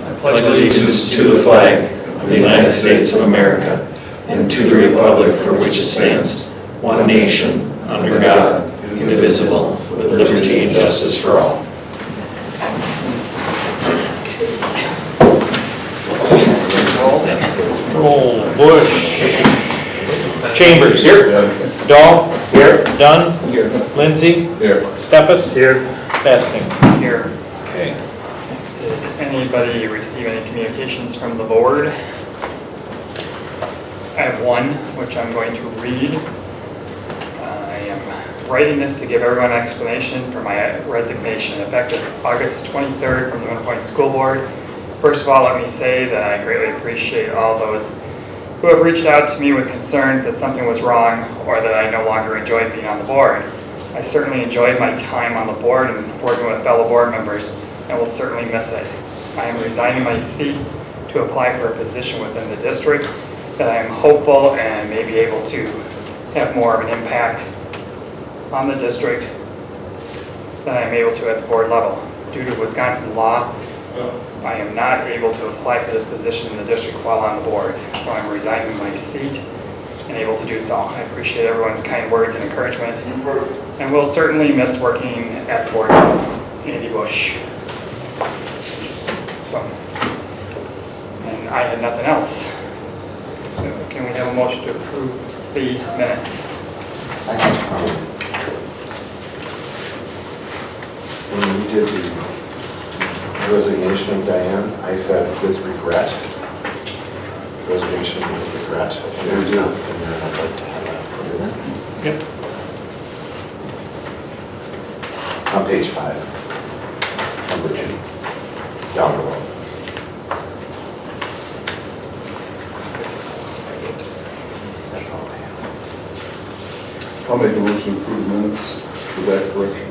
I pledge allegiance to the flag of the United States of America and to the republic for which it stands, one nation, under God, indivisible, with liberty and justice for all. Bush. Chambers. Here. Dahl. Here. Dunn. Here. Lindsay. Here. Steppas. Here. Fasting. Here. Okay. Did anybody receive any communications from the board? I have one, which I'm going to read. I am writing this to give everyone an explanation for my resignation effective August 23rd from the Winter Point School Board. First of all, let me say that I greatly appreciate all those who have reached out to me with concerns that something was wrong or that I no longer enjoy being on the board. I certainly enjoyed my time on the board and working with fellow board members and will certainly miss it. I am resigning my seat to apply for a position within the district that I am hopeful and may be able to have more of an impact on the district than I am able to at the board level. Due to Wisconsin law, I am not able to apply for this position in the district while on the board, so I'm resigning my seat and able to do so. I appreciate everyone's kind words and encouragement, and will certainly miss working at the board level. Andy Bush. So, and I had nothing else. So can we have a motion to approve the minutes? When we did the resignation of Diane, I said with regret. Resignation with regret. And it's not in there, and I'd like to have that put in there. Yep. On page 5, number 2, down below. That's all I have. I'll make a motion to approve minutes with that correction.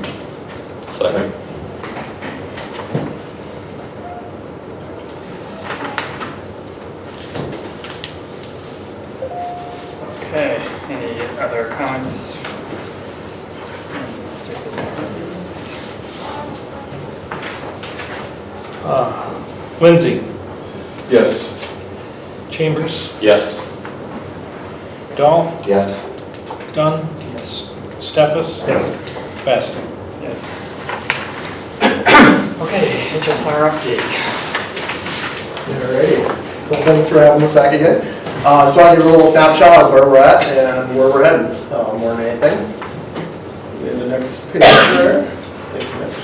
Second. Okay, any other comments? Let's take a look at these. Lindsay. Yes. Chambers. Yes. Dahl. Yes? Dunn. Yes. Steppas. Yes. Fasting. Yes. Okay, HSR update. Alrighty, well, thanks for having us back again. Just want to give a little snapshot of where we're at and where we're heading, more than anything. In the next page there. Thank you, Mitch.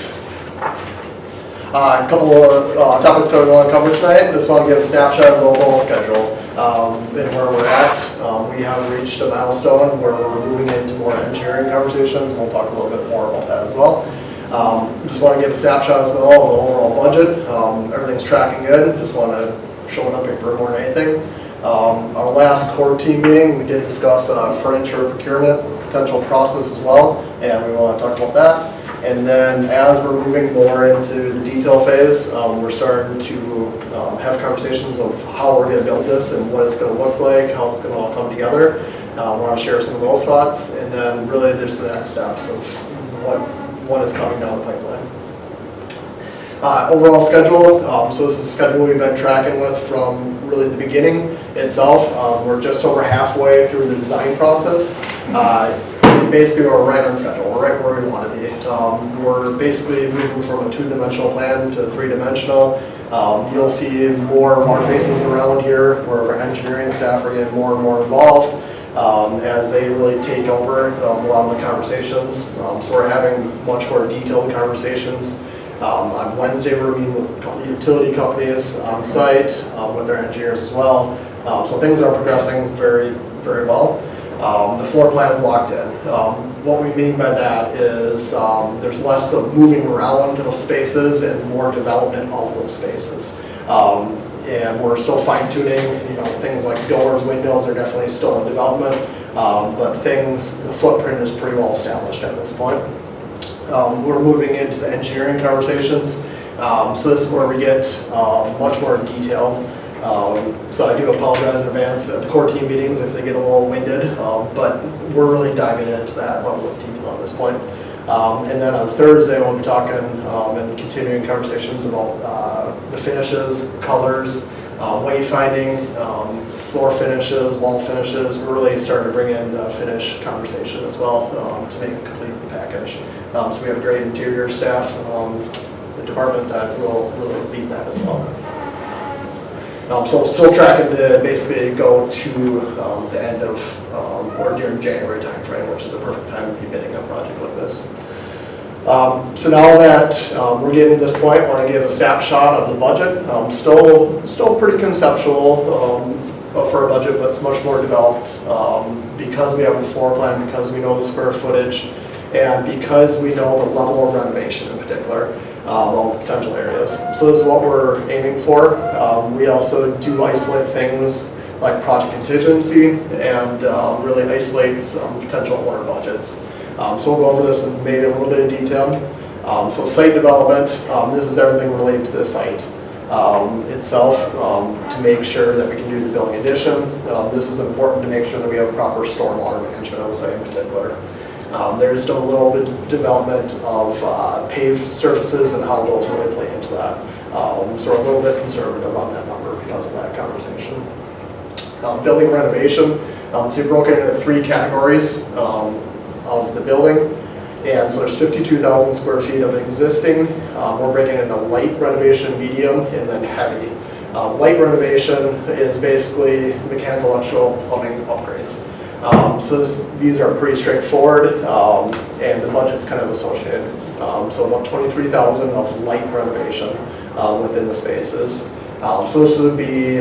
A couple of topics that we want to cover tonight. Just want to give a snapshot of the overall schedule and where we're at. We have reached a milestone where we're moving into more engineering conversations. We'll talk a little bit more about that as well. Just want to give a snapshot as well of the overall budget. Everything's tracking good. Just want to show it up paper more than anything. Our last core team meeting, we did discuss furniture procurement potential process as well, and we want to talk about that. And then as we're moving more into the detail phase, we're starting to have conversations of how we're going to build this and what it's going to look like, how it's going to all come together. I want to share some of those thoughts, and then really there's the next steps of what is coming down the pipeline. Overall schedule, so this is a schedule we've been tracking with from really the beginning itself. We're just over halfway through the design process. Basically, we're right on schedule. We're right where we want to be. We're basically moving from a 2-dimensional plan to 3-dimensional. You'll see more of our faces around here where our engineering staff are getting more and more involved as they really take over a lot of the conversations. So we're having much more detailed conversations. On Wednesday, we're meeting with a couple of utility companies on site with their engineers as well. So things are progressing very, very well. The floor plan's locked in. What we mean by that is there's less of moving around those spaces and more development of those spaces. And we're still fine tuning, things like doors, windows are definitely still in development, but the footprint is pretty well established at this point. We're moving into the engineering conversations. So this is where we get much more detailed. So I do apologize in advance at the core team meetings if they get a little winded, but we're really diving into that level of detail at this point. And then on Thursday, we'll be talking and continuing conversations about the finishes, colors, wayfinding, floor finishes, wall finishes. We're really starting to bring in the finish conversation as well to make a complete package. So we have a great interior staff, the department that will really lead that as well. So still tracking to basically go to the end of or during January timeframe, which is the perfect time to be bidding a project like this. So now that we're getting to this point, I want to give a snapshot of the budget. Still pretty conceptual for a budget, but it's much more developed because we have a floor plan, because we know the square footage, and because we know the level of renovation in particular. All potential areas. So this is what we're aiming for. We also do isolate things like project contingency and really isolate some potential owner budgets. So we'll go over this in maybe a little bit of detail. So site development, this is everything related to the site itself to make sure that we can do the building addition. This is important to make sure that we have proper stormwater management on the site in particular. There's still a little bit of development of paved surfaces and how those really play into that. So we're a little bit conservative on that number because of that conversation. Building renovation, so we broke it into 3 categories of the building. And so there's 52,000 square feet of existing. We're breaking into light renovation, medium, and then heavy. Light renovation is basically mechanical, electrical, plumbing upgrades. So these are pretty straightforward, and the budget's kind of associated. So about 23,000 of light renovation within the spaces. So this would be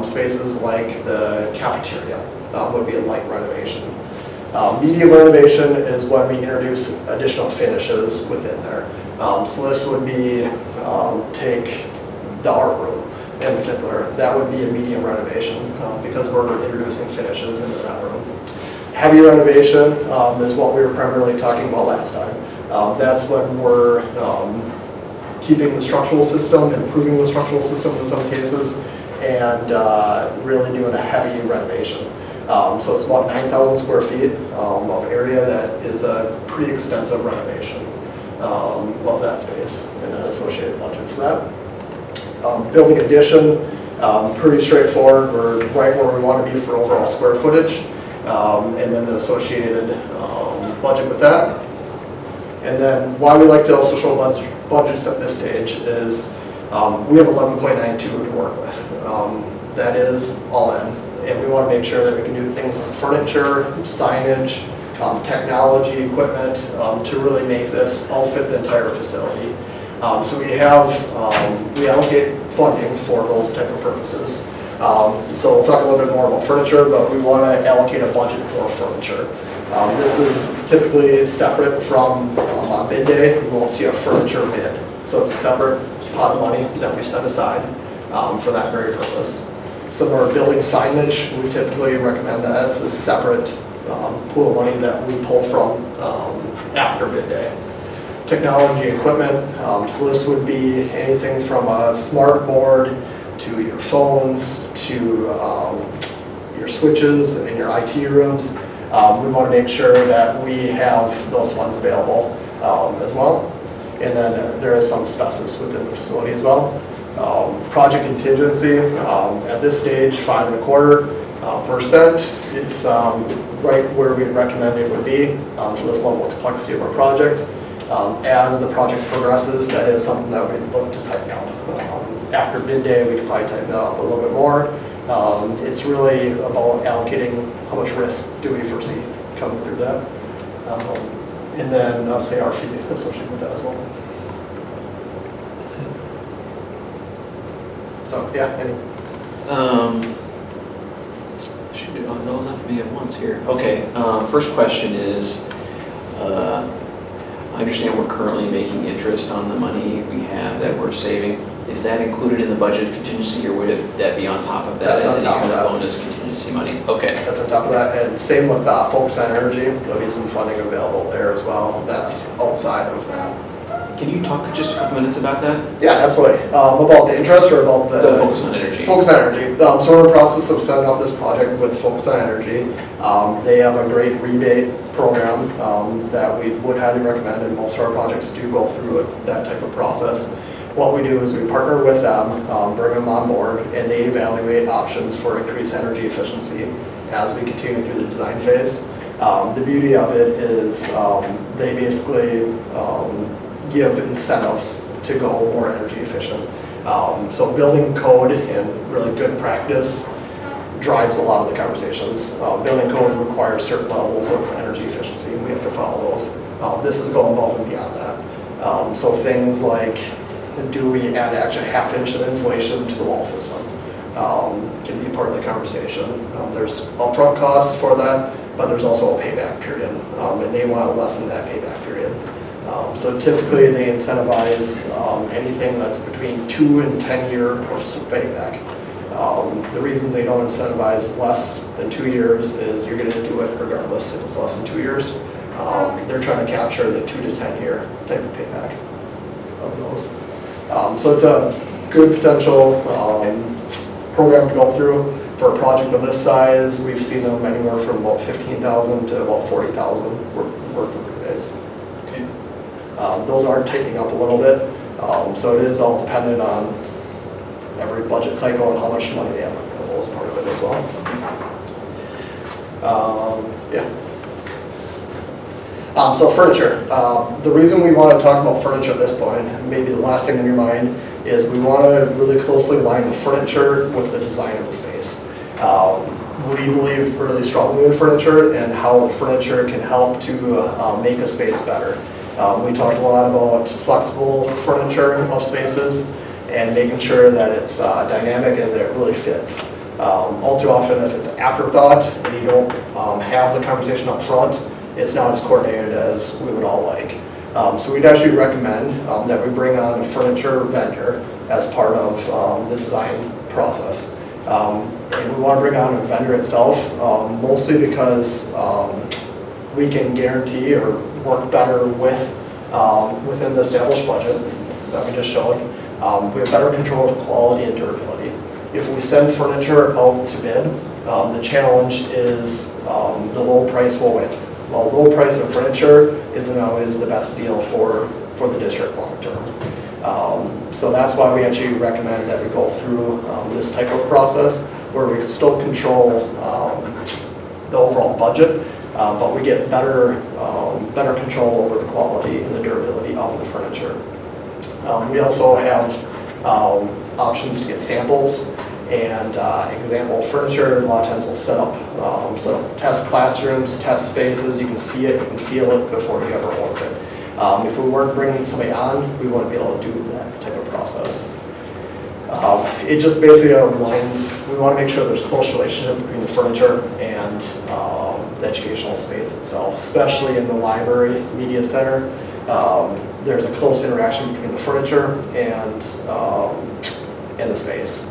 spaces like the cafeteria would be a light renovation. Medium renovation is when we introduce additional finishes within there. So this would be take the art room in particular. That would be a medium renovation because we're introducing finishes into that room. Heavy renovation is what we were primarily talking about last time. That's when we're keeping the structural system, improving the structural system in some cases, and really doing a heavy renovation. So it's about 9,000 square feet of area that is a pretty extensive renovation of that space and an associated budget for that. Building addition, pretty straightforward. We're right where we want to be for overall square footage. And then the associated budget with that. And then why we like to also show budgets at this stage is we have 11.92 to work with. That is all in. And we want to make sure that we can do things like furniture, signage, technology, equipment to really make this all fit the entire facility. So we allocate funding for those type of purposes. So we'll talk a little bit more about furniture, but we want to allocate a budget for furniture. This is typically separate from on bid day. We won't see a furniture bid. So it's a separate pot of money that we set aside for that very purpose. Some of our building signage, we typically recommend that it's a separate pool of money that we pull from after bid day. Technology equipment, so this would be anything from a smart board to your phones, to your switches in your IT rooms. We want to make sure that we have those funds available as well. And then there is some specs within the facility as well. Project contingency, at this stage, 5.25%. It's right where we recommend it would be for this level of complexity of our project. As the project progresses, that is something that we look to tighten up. After bid day, we could probably tighten that up a little bit more. It's really about allocating how much risk do we foresee coming through that. And then obviously our fee associated with that as well. So yeah, any? Should do all enough for me at once here. Okay, first question is, I understand we're currently making interest on the money we have that we're saving. Is that included in the budget contingency, or would that be on top of that? That's on top of that. Bonus contingency money, okay. That's on top of that, and same with Focus on Energy. There'll be some funding available there as well. That's outside of that. Can you talk just a couple minutes about that? Yeah, absolutely. About the interest or about The Focus on Energy. Focus on Energy. So we're in the process of setting up this project with Focus on Energy. They have a great rebate program that we would highly recommend, and most of our projects do go through that type of process. What we do is we partner with them, bring them on board, and they evaluate options for increased energy efficiency as we continue through the design phase. The beauty of it is they basically give incentives to go more energy efficient. So building code and really good practice drives a lot of the conversations. Building code requires certain levels of energy efficiency, and we have to follow those. This is going above and beyond that. So things like, do we add actually half-inch of insulation to the wall system? Can be part of the conversation. There's upfront costs for that, but there's also a payback period, and they want to lessen that payback period. So typically they incentivize anything that's between 2 and 10 year of payback. The reason they don't incentivize less than 2 years is you're going to do it regardless if it's less than 2 years. They're trying to capture the 2 to 10 year type of payback of those. So it's a good potential program to go through. For a project of this size, we've seen them anywhere from about 15,000 to about 40,000 worth of bids. Okay. Those are tightening up a little bit, so it is all dependent on every budget cycle and how much money they have available as part of it as well. Yeah. So furniture. The reason we want to talk about furniture at this point, maybe the last thing in your mind, is we want to really closely align the furniture with the design of the space. We believe really strongly in furniture and how furniture can help to make a space better. We talked a lot about flexible furniture of spaces and making sure that it's dynamic and that it really fits. All too often, if it's afterthought and you don't have the conversation up front, it's not as coordinated as we would all like. So we'd actually recommend that we bring on a furniture vendor as part of the design process. And we want to bring on a vendor itself, mostly because we can guarantee or work better with within the established budget that we just showed. We have better control of quality and durability. If we send furniture out to bid, the challenge is the low price will win. Well, low price of furniture isn't always the best deal for the district long term. So that's why we actually recommend that we go through this type of process where we can still control the overall budget, but we get better control over the quality and the durability of the furniture. We also have options to get samples and example furniture. A lot of times we'll set up test classrooms, test spaces. You can see it, you can feel it before you ever order it. If we weren't bringing somebody on, we wouldn't be able to do that type of process. It just basically aligns. We want to make sure there's a close relationship between the furniture and the educational space itself, especially in the library media center. There's a close interaction between the furniture and the space.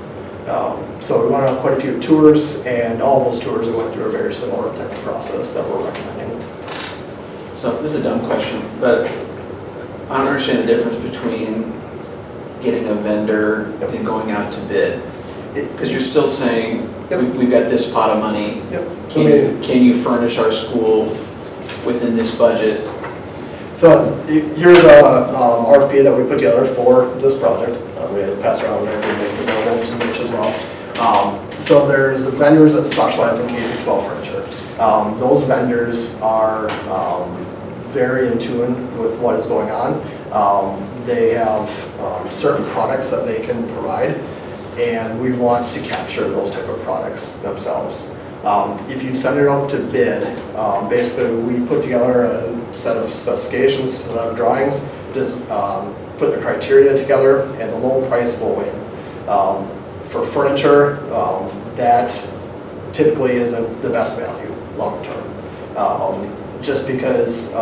So we want to have quite a few tours, and all those tours are going through a very similar type of process that we're recommending. So this is a dumb question, but I don't understand the difference between getting a vendor and going out to bid. Because you're still saying, we've got this pot of money. Yep. Can you furnish our school within this budget? So here's a RFP that we put together for this project. We had to pass around and make it available to Mitch as well. So there's vendors that specialize in K-12 furniture. Those vendors are very in tune with what is going on. They have certain products that they can provide, and we want to capture those type of products themselves. If you send it out to bid, basically we put together a set of specifications, a set of drawings, just put the criteria together, and the low price will win. For furniture, that typically isn't the best value long term, just because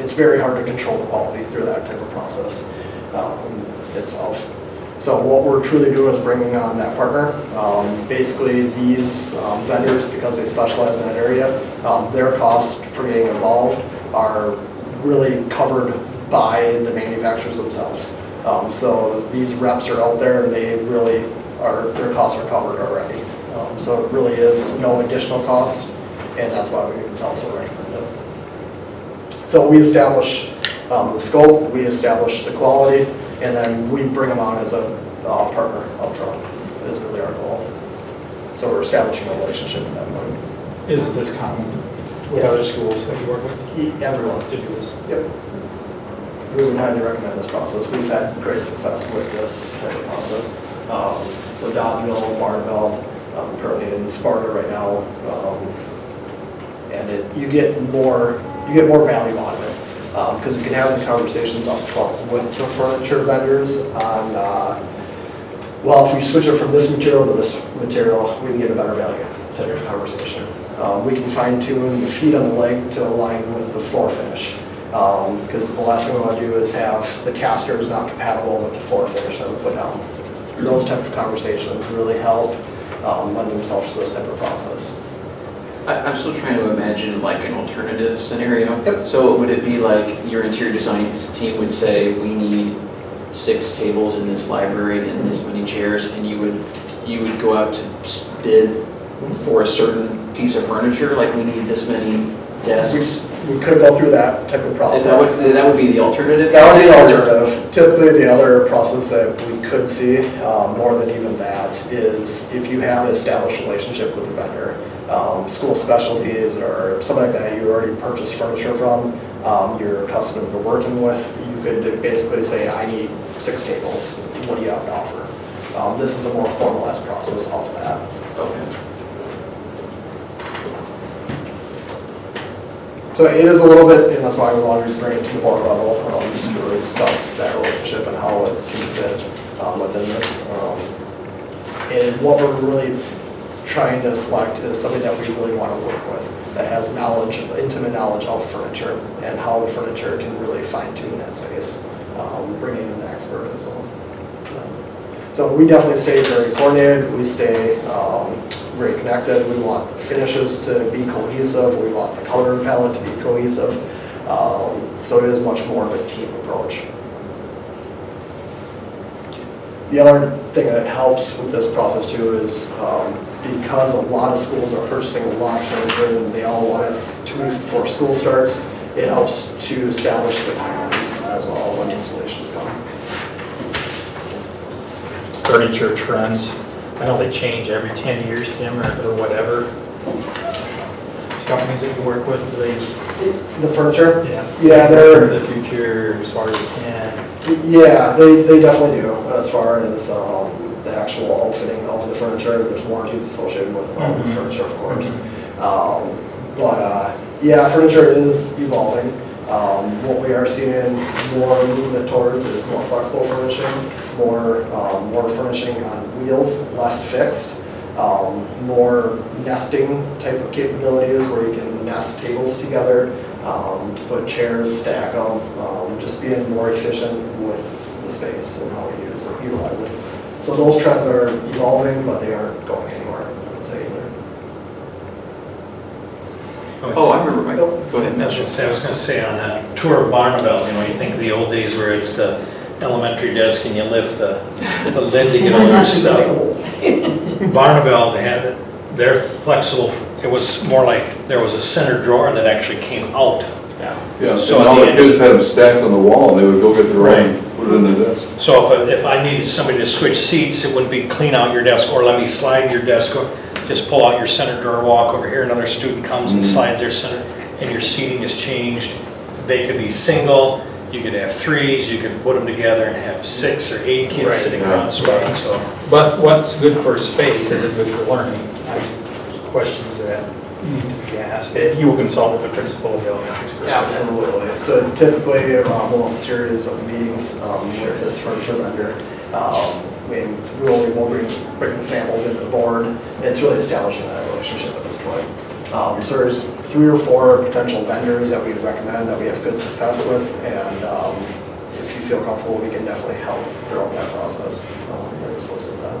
it's very hard to control the quality through that type of process itself. So what we're truly doing is bringing on that partner. Basically, these vendors, because they specialize in that area, their costs for getting involved are really covered by the manufacturers themselves. So these reps are out there, and they really their costs are covered already. So it really is no additional costs. and that's why we also recommend it. So we establish the scope, we establish the quality, and then we bring them on as a partner up front, is really our goal. So we're establishing a relationship at that point. Is this common with Yes. other schools that you work with Everyone. to do this? Yep. We would highly recommend this process. We've had great success with this type of process. So Dodgeville, Barnville, currently in Sparta right now, and you get more value out of it because you can have the conversations up front with the furniture vendors on, well, if we switch it from this material to this material, we can get a better value type of conversation. We can fine tune the feet on the leg to align with the floor finish. Because the last thing we want to do is have the casters not compatible with the floor finish that we put down. Those type of conversations really help lend themselves to this type of process. I'm still trying to imagine like an alternative scenario. Yep. So would it be like your interior design team would say, we need 6 tables in this library and this many chairs, and you would go out to bid for a certain piece of furniture, like we need this many desks? We could go through that type of process. That would be the alternative? That would be the alternative. Typically, the other process that we could see, more than even that, is if you have an established relationship with the vendor, school specialties or something like that, you already purchased furniture from, you're accustomed to working with, you could basically say, I need 6 tables, what do you have to offer? This is a more formalized process off of that. Okay. So it is a little bit, and that's why we wanted to bring it to the board level, just to really discuss that relationship and how it can fit within this. And what we're really trying to select is something that we really want to work with, that has knowledge, intimate knowledge of furniture and how the furniture can really fine tune that space, bringing in the expert as well. So we definitely stay very coordinated, we stay very connected, we want the finishes to be cohesive, we want the color palette to be cohesive, so it is much more of a team approach. The other thing that helps with this process too is because a lot of schools are purchasing a lot of furniture and they all want it 2 weeks before school starts, it helps to establish the timelines as well when installations come. Furniture trends, I know they change every 10 years, Tim, or whatever. These companies that you work with, do they? The furniture? Yeah. Yeah, They're they're, the future as far as they can. yeah, they definitely do as far as the actual outfitting of the furniture. There's warranties associated with the furniture, of course. Yeah, furniture is evolving. What we are seeing more movement towards is more flexible furnishing, more furnishing on wheels, less fixed, more nesting type of capabilities where you can nest tables together, put chairs, stack them, just being more efficient with the space and how we utilize it. So those trends are evolving, but they aren't going anywhere, I would say either. Oh, I remember, Michael. Go ahead. I was gonna say on that tour of Barnabelle, you think of the old days where it's the elementary desk and you lift the lid to get all your stuff. Barnabelle, they had their flexible, it was more like there was a center drawer that actually came out. Yeah, So so all at the the end- kids had them stacked on the wall, and they would go get their own, Right. put it in the desk. So if I needed somebody to switch seats, it wouldn't be clean out your desk or let me slide your desk, or just pull out your center drawer, walk over here, another student comes and slides their center, and your seating is changed. They could be single, you could have 3s, you could put them together and have 6 or 8 kids Right. sitting around spots, so. But what's good for space isn't good for learning. Questions that you ask. You will consult with the principal of the elementary school. Absolutely. So typically, we'll have a series of meetings with this furniture vendor. We'll bring samples into the board. It's really establishing that relationship at this point. So there's 3 or 4 potential vendors that we'd recommend that we have good success with, and if you feel comfortable, we can definitely help throughout that process. We're solicit that.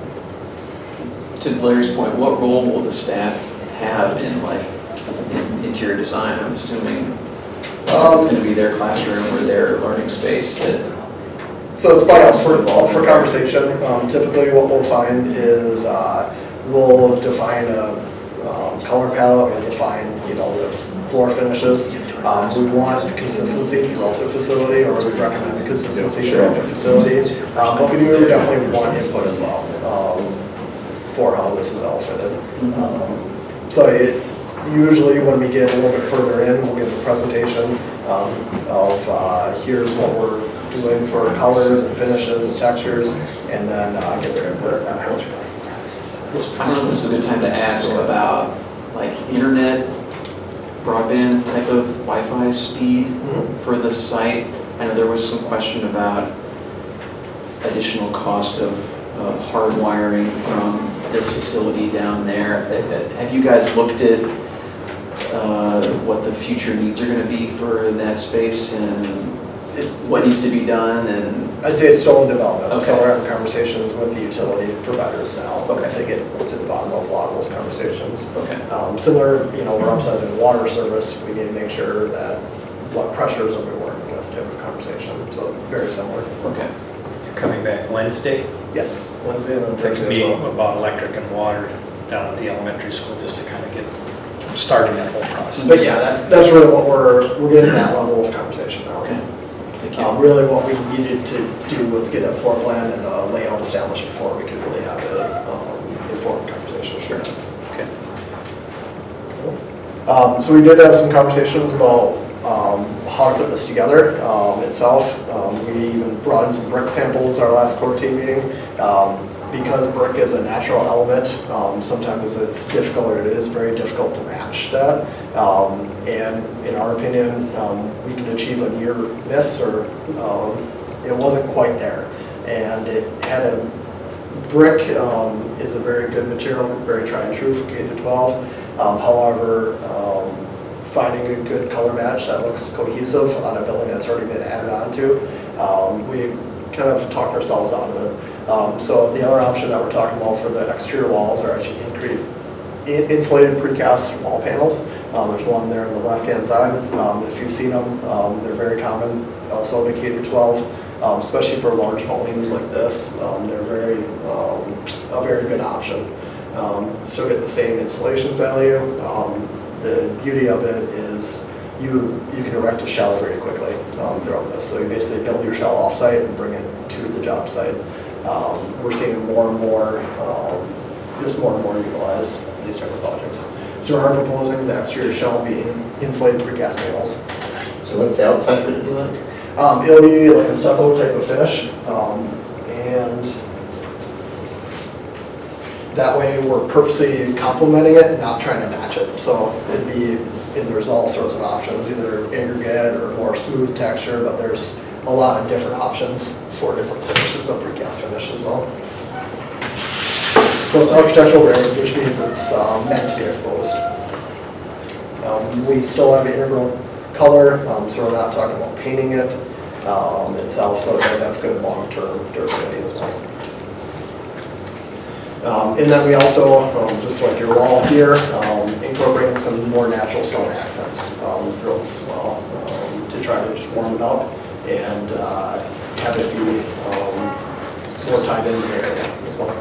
To Larry's point, what role will the staff have in interior design? I'm assuming it's going to be their classroom or their learning space that. So it's probably up for conversation. Typically what we'll find is we'll define a color palette, we'll define the floor finishes. We want consistency throughout the facility, or we recommend consistency throughout the facility. But we do definitely want input as well for how this is outfitted. So usually when we get a little bit further in, we'll give a presentation of here's what we're doing for colors and finishes and textures, and then get their input at that point. I don't know if this is a good time to ask about like internet, broadband type of Wi-Fi speed for the site. I know there was some question about additional cost of hardwiring from this facility down there. Have you guys looked at what the future needs are going to be for that space and what needs to be done? And I'd say it's still in development, so Okay. we're having conversations with the utility providers now Okay. to get to the bottom of a lot of those conversations. okay, Similar, we're upsizing water service, we need to make sure that what pressures are we working with type of conversation, so very similar. okay. You're coming back Wednesday, Yes, Wednesday and then to Thursday as meet well. about electric and water down at the elementary school, just to kind of get starting that whole process. But yeah, that's really what we're getting that level of conversation now. Okay. Thank you. Really what we needed to do was get a floor plan and a layout established before we could really have an informed conversation. Sure. Okay. So we did have some conversations about how to put this together itself. We even brought in some brick samples our last core team meeting. Because brick is a natural element, sometimes it's difficult, or it is very difficult to match that. And in our opinion, we could achieve a near miss, or it wasn't quite there. And it had a brick is a very good material, very tried and true for K through 12. However, finding a good color match that looks cohesive on a building that's already been added onto, we kind of talked ourselves out of it. So the other option that we're talking about for the exterior walls are actually insulated precast wall panels. There's one there on the left-hand side. If you've seen them, they're very common also to K through 12, especially for large volumes like this. They're a very good option. Still get the same insulation value. The beauty of it is you can erect a shell very quickly throughout this. So you basically build your shell offsite and bring it to the job site. We're seeing more and more utilize these type of projects. So we are proposing the exterior shell be insulated precast panels. So what's the outside going to be like? It'll be like a stucco type of finish, and that way we're purposely complementing it, not trying to match it. So there's all sorts of options, either aggregate or more smooth texture, but there's a lot of different options for different finishes of precast finish as well. So it's architectural grade, which means it's meant to be exposed. We still have integral color, so we're not talking about painting it itself, so it does have good long-term durability as well. And then we also, just like your wall here, incorporating some more natural stone accents throughout as well to try to just warm it up and have it be more tied into the area as well.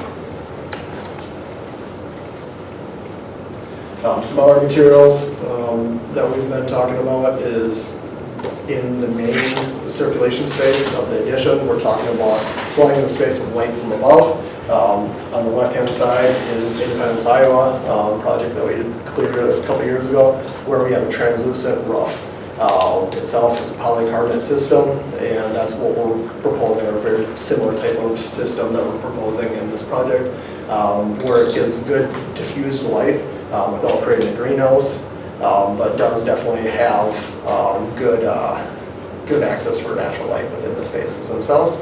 Some other materials that we've been talking about is in the main circulation space of the addition. We're talking about flooding the space with light from above. On the left-hand side is Independence, Iowa, project that we did clear a couple years ago, where we have a translucent roof. Itself is a polycarbonate system, and that's what we're proposing, a very similar type of system that we're proposing in this project, where it gives good diffused light without creating a greenhouse, but does definitely have good access for natural light within the spaces themselves.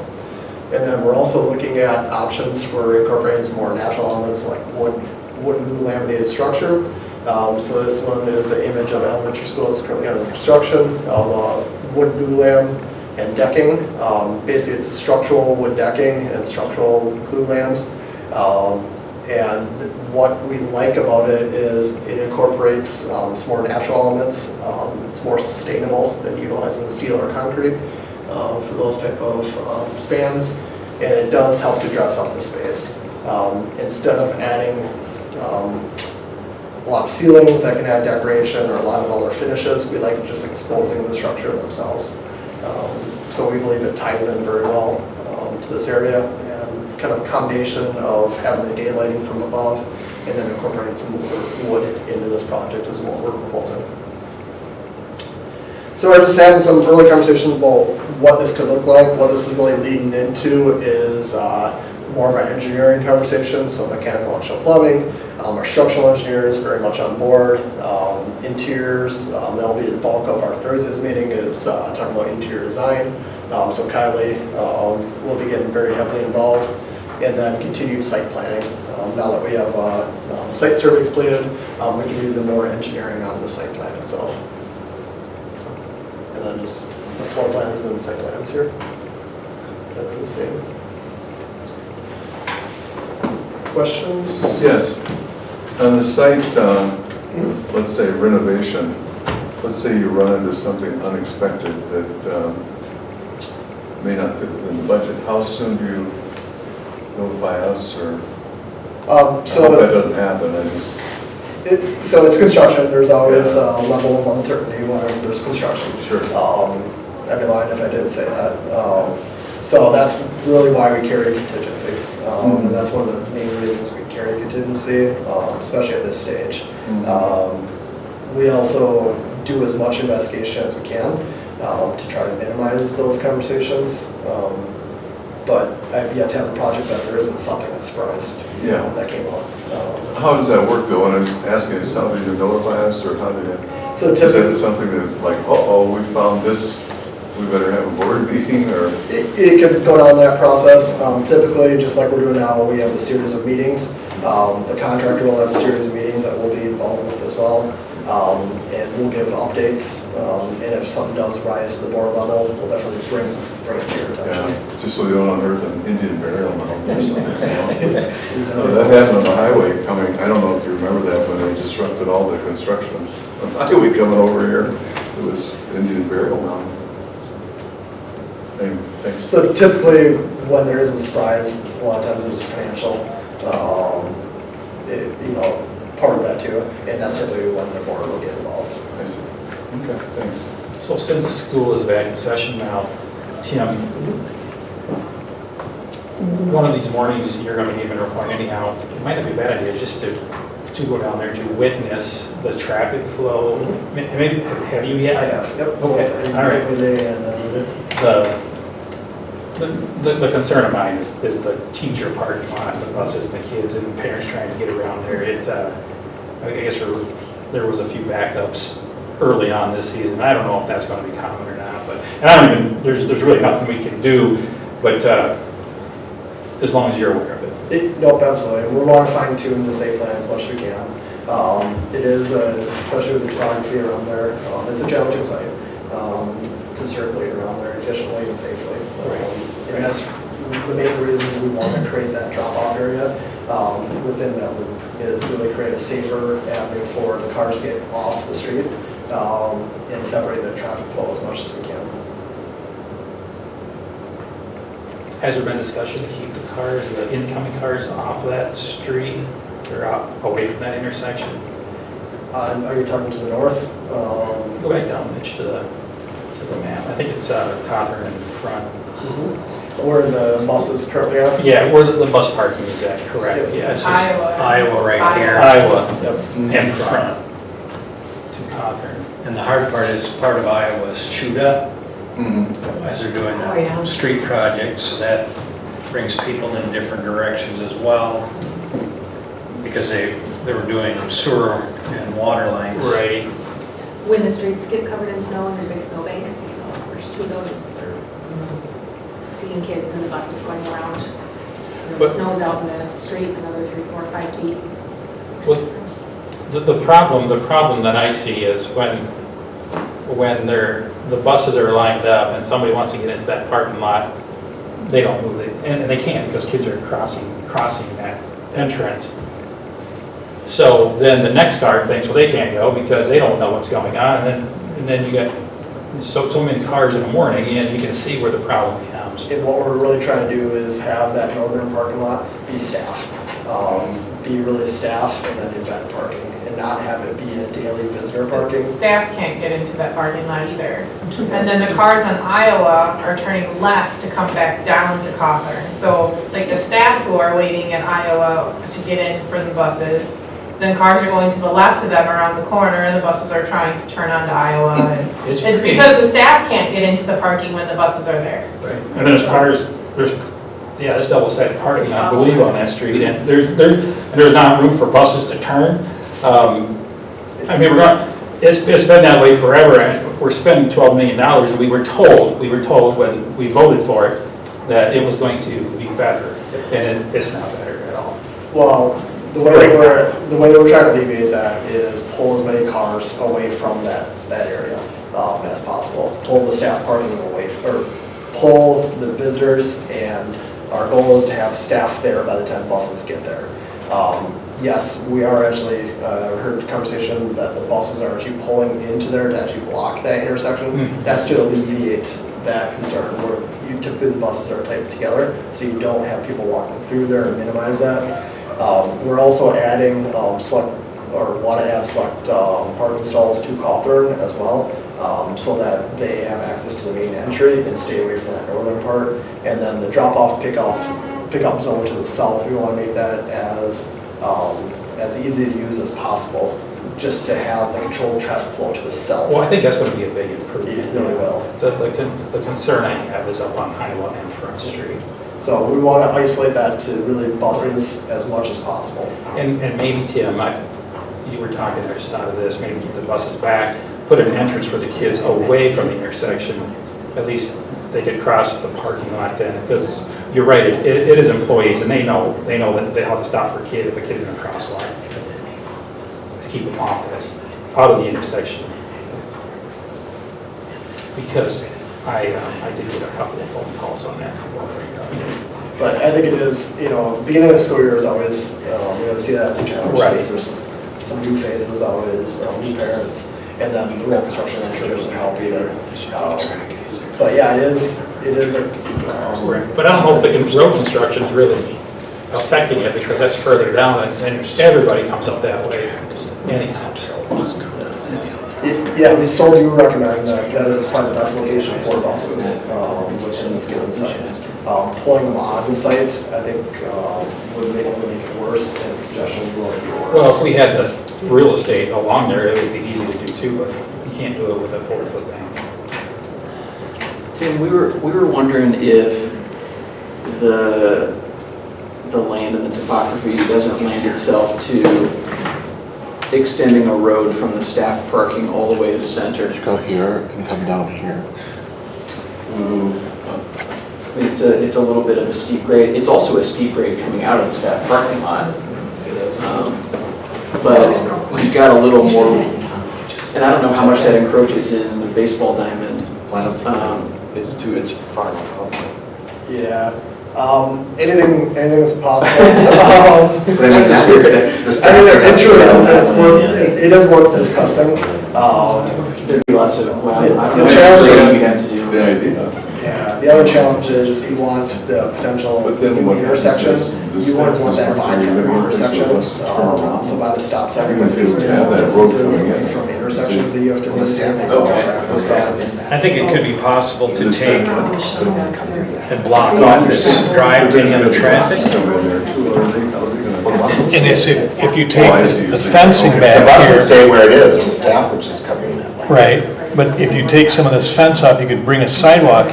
And then we're also looking at options for incorporating some more natural elements like wood glue laminated structure. So this one is an image of an elementary school that's currently under construction of wood glue lam and decking. Basically, it's a structural wood decking and structural glue lams. And what we like about it is it incorporates some more natural elements. It's more sustainable than utilizing steel or concrete for those type of spans. And it does help to dress up the space. Instead of adding a lot of ceilings that can add decoration or a lot of other finishes. We like just exposing the structure themselves. So we believe it ties in very well to this area, and kind of a combination of having the daylighting from above and then incorporating some wood into this project is what we're proposing. So we're just having some early conversations about what this could look like. What this is really leading into is more of our engineering conversation, so mechanical and electrical plumbing. Our structural engineers very much on board. Interiors, that'll be the bulk of our Thursday's meeting is talking about interior design. So Kylie will be getting very heavily involved. And then continued site planning. Now that we have site survey completed, we can do the more engineering on the site plan itself. And then just the floor plans and site plans here. That'll be the same. Questions? Yes. On the site, let's say renovation, let's say you run into something unexpected that may not fit within the budget. How soon do you notify us, or I hope that doesn't happen? So it's construction. There's always a level of uncertainty whenever there's construction. Sure. I'd be lying if I didn't say that. So that's really why we carry contingency. And that's one of the main reasons we carry contingency, especially at this stage. We also do as much investigation as we can to try to minimize those conversations. But I've yet to have a project that there isn't something that surprised that came up. How does that work though? When I'm asking, is something to notify us, or how did it? So Is typically, that something that like, we found this, we better have a board meeting, or? it could go down that process. Typically, just like we're doing now, we have a series of meetings. The contractor will have a series of meetings that we'll be involved with as well. And we'll give updates. And if something does rise to the board level, we'll definitely bring it to your attention. Yeah, just so they don't unearth an Indian burial mound or something. That happened on the highway coming, I don't know if you remember that, when they disrupted all the construction on the highway coming over here. It was Indian burial mound. Anyway, thanks. So typically, when there is a surprise, a lot of times it is financial, part of that too, and that's typically when the board will get involved. I see. Okay, thanks. So since school is back in session now, Tim, one of these mornings, you're going to be giving a report anyhow. It might not be a bad idea just to go down there to witness the traffic flow. Maybe, have you yet? I have, yep. Okay, all right. The concern of mine is the teacher parking lot, the buses and the kids and the parents trying to get around there. I guess there was a few backups early on this season. I don't know if that's going to be common or not, but, and I don't even, there's really nothing we can do, but as long as you're aware of it. Nope, absolutely. We want to fine tune the site plan as much as we can. It is, especially with the topography around there, it's a challenging site to circulate around there efficiently and safely. And that's the main reason we want to create that drop-off area within that loop, is really create a safer avenue for the cars to get off the street and separate the traffic flow as much as we can. Has there been discussion to keep the cars, the incoming cars off of that street or away from that intersection? Are you talking to the north? Go back down, Mitch, to the map. I think it's Cawthorn in front. Where the buses currently are? Yeah, where the bus parking is at, correct. Yeah, it's just Iowa right here. Iowa Yep. in front to Cawthorn. And the hard part is, part of Iowa is chewed up as they're doing Oh, yeah. the street projects, so that brings people in different directions as well, because they were doing sewer and water lines. Right. When the streets get covered in snow and the big snowbanks, it's all worse too, though, just for seeing kids and the buses going around. And But- the snow's out in the street, another 3, 4, 5 feet. Well, The problem that I see is when the buses are lined up and somebody wants to get into that parking lot, they don't move it, and they can't because kids are crossing that entrance. So then the next car thinks, well, they can't go because they don't know what's going on, and then you get so many cars in the morning, and you can see where the problem comes. And what we're really trying to do is have that northern parking lot be staffed. be really staff and then event parking, and not have it be a daily visitor parking. Staff can't get into that parking lot either. And then the cars on Iowa are turning left to come back down to Cawthorn. So like the staff who are waiting at Iowa to get in for the buses, then cars are going to the left of them around the corner and the buses are trying to turn onto Iowa. And It's it's because the staff can't get into the parking when the buses are there. Right. And there's cars, there's double-sided parking, I believe, on that street, and there's not room for buses to turn. I mean, it's been that way forever, and we're spending $12 million, and we were told when we voted for it, that it was going to be better, and it's not better at all. Well, the way that we're trying to alleviate that is pull as many cars away from that area as possible. Pull the staff parking away, or pull the visitors, and our goal is to have staff there by the time buses get there. Yes, we are actually, heard the conversation that the buses are actually pulling into there to actually block that intersection. That's to alleviate that concern, where typically the buses are typed together, so you don't have people walking through there and minimize that. We're also adding want to add select parking stalls to Cawthorn as well, so that they have access to the main entry and stay away from that northern part. And then the drop-off, pickup zone to the south, we want to make that as easy to use as possible, just to have the controlled traffic flow to the south. Well, I think that's going to be a big improvement. It really will. The concern I have is up on Iowa and Front Street. So we want to isolate that to really buses as much as possible. And maybe, Tim, you were talking, I just thought of this, maybe keep the buses back, put an entrance for the kids away from the intersection. At least they could cross the parking lot then, because you're right, it is employees, and they know that they have to stop for a kid if a kid's in a crosswalk, to keep them out of the intersection. Because I did get a couple of phone calls on that. But I think it is, beginning of the school year is always, we see that as a challenge. Right. There's some new faces always, new parents, and then the road construction, I'm sure doesn't help either. But yeah, it is But I don't know if the road construction's really affecting it, because that's further down, and everybody comes up that way anyhow. Yeah, we so do recommend that is probably the best location for buses within this given site. Pulling them on the site, I think, would make it worse, and congestion will be worse. Well, if we had the real estate along there, it would be easy to do too, but you can't do it with a 40-foot bank. Tim, we were wondering if the land and the topography doesn't lend itself to extending a road from the staff parking all the way to center. Go here and come down here. It's a little bit of a steep grade. It's also a steep grade coming out of the staff parking lot. But we've got a little more, and I don't know how much that encroaches in the baseball diamond. I don't think it's far enough. Yeah, anything is possible. But I mean, that's weird. It truly is, it is worth discussing. There'd be lots of, well, I don't The know challenge- what you'd have to do. The idea. Yeah, the other challenge is you want the potential But then new what happens intersection, is you wouldn't want this that part where bypass you're intersection, living, so let's turn around. so by the stop sign. Even if there's you have that road distances coming away in, from intersections that you have to maintain. Okay. I think it could be possible to This take time, and block off this drive to any other traffic. Come in there too, are they gonna- And it's if you Oh, take I see. the fencing The back bus would here, stay where it is, the staff would just come in that way. right, but if you take some of this fence off, you could bring a sidewalk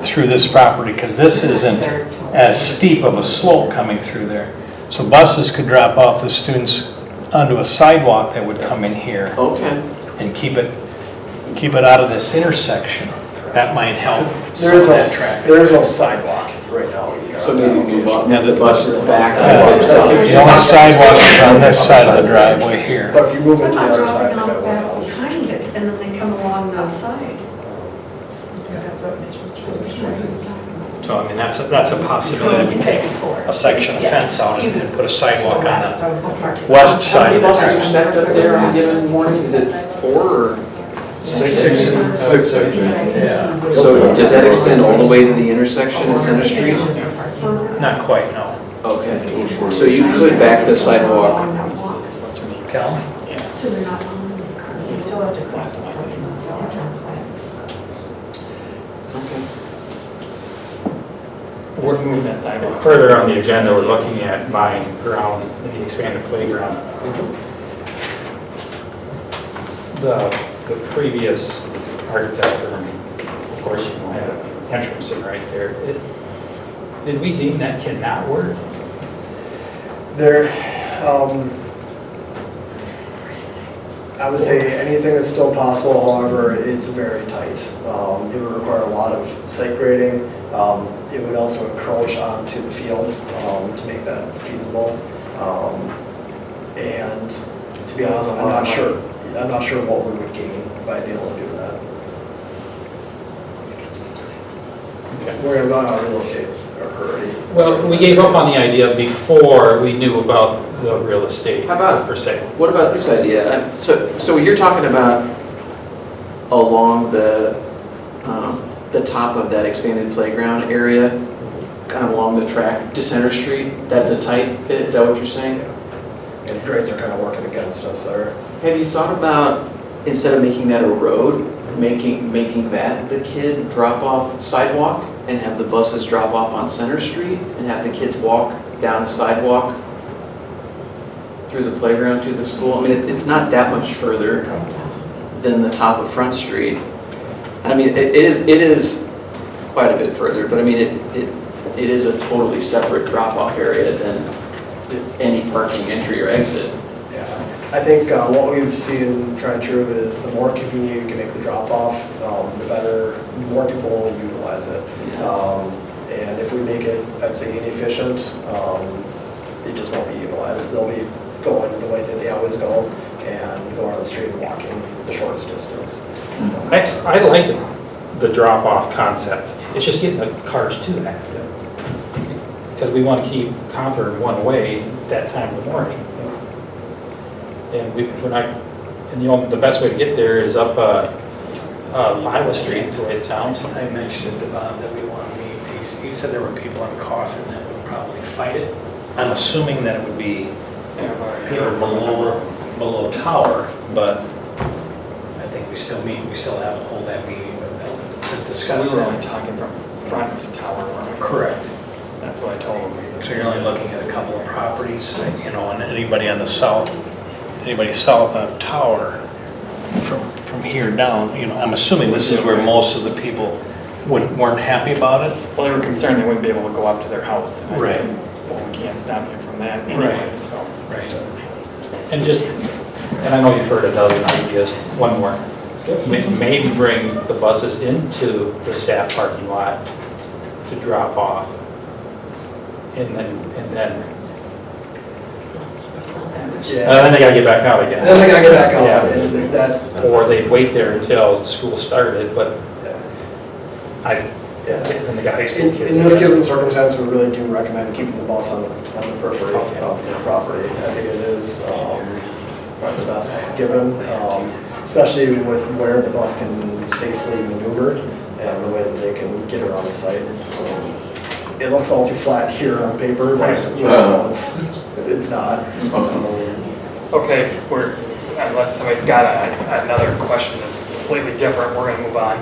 through this property, because this isn't as steep of a slope coming through there. So buses could drop off the students onto a sidewalk that would come in here Okay. and keep it out of this intersection. That might help some There of that traffic. is no sidewalk right now either. So maybe move up Yeah, the the bus back. Yeah, the only sidewalk is on this side of the driveway here. But if you move it to the other Not side, driving that out would back help. behind it, and then they come along the side. That's what Mitch was trying to say. So I mean, that's a possibility. We take a section of fence out and put a sidewalk on the west side of How many buses are this. stacked up there on a given morning? Is it 4 or? Six, Yeah, So does that extend all the way to the intersection at Center Street? not quite, no. Okay. Okay. So you could back the sidewalk. Mrs. What's her name? Cal? Yeah. So they're not on the cars. You still have to Last time I seen her. Okay. We're moving that sidewalk. Further on the agenda, we're looking at buying ground in the expanded playground. The previous architect firm, of course, you can have an entrance in right there. Did we deem that cannot work? There, I would say anything is still possible, however, it's very tight. It would require a lot of site grading. It would also encroach onto the field to make that feasible. And to be honest, I'm not sure what we would gain by being able to do that. We're gonna run out of real estate already. Well, we gave up on the idea before we knew about the real estate How about- for sale. What about this idea? So you're talking about along the top of that expanded playground area, kind of along the track to Center Street? That's a tight fit, is that what you're saying? And grades are kind of working against us there. Have you thought about, instead of making that a road, making that the kid drop-off sidewalk and have the buses drop off on Center Street and have the kids walk down a sidewalk through the playground to the school? I mean, it's not that much further than the top of Front Street. I mean, it is quite a bit further, but I mean, it is a totally separate drop-off area than any parking entry or exit. Yeah, I think what we've seen tried true is the more convenient you can make the drop-off, the better, more people will utilize it. And if we make it, I'd say, inefficient, it just won't be utilized. They'll be going the way that they always go and going on the street and walking the shortest distance. I like the drop-off concept. It's just getting the cars to that. Because we want to keep Concord one way that time of the morning. And we're not, and the best way to get there is up Iowa Street, the way it sounds. I mentioned it to Bob that we want to meet. He said there were people on Cawthorn that would probably fight it. I'm assuming that it would be below Tower, but I think we still have to hold that meeting to discuss We were only that. talking from front to tower, weren't we? Correct. That's what I told him. So you're only looking at a couple of properties, and anybody on the south, anybody south of Tower, from here down, I'm assuming this is where most of the people weren't happy about it. Well, they were concerned they wouldn't be able to go up to their house. And I Right. said, well, we can't stop you from that anyway, Right. so. Right. And I know you've heard a dozen ideas, one more. Maybe bring the buses into the staff parking lot to drop off. And then Yeah. then they gotta get back out again. Then they gotta get back out. Yeah. And that, Or they'd wait there until school started, but yeah. then they got high school kids. In this given circumstance, we really do recommend keeping the bus on the periphery of the property. I think it is probably the best given, especially with where the bus can safely maneuver and the way that they can get around the site. It looks all too flat here on paper, but it's not. Okay, unless somebody's got another question that's completely different, we're gonna move on.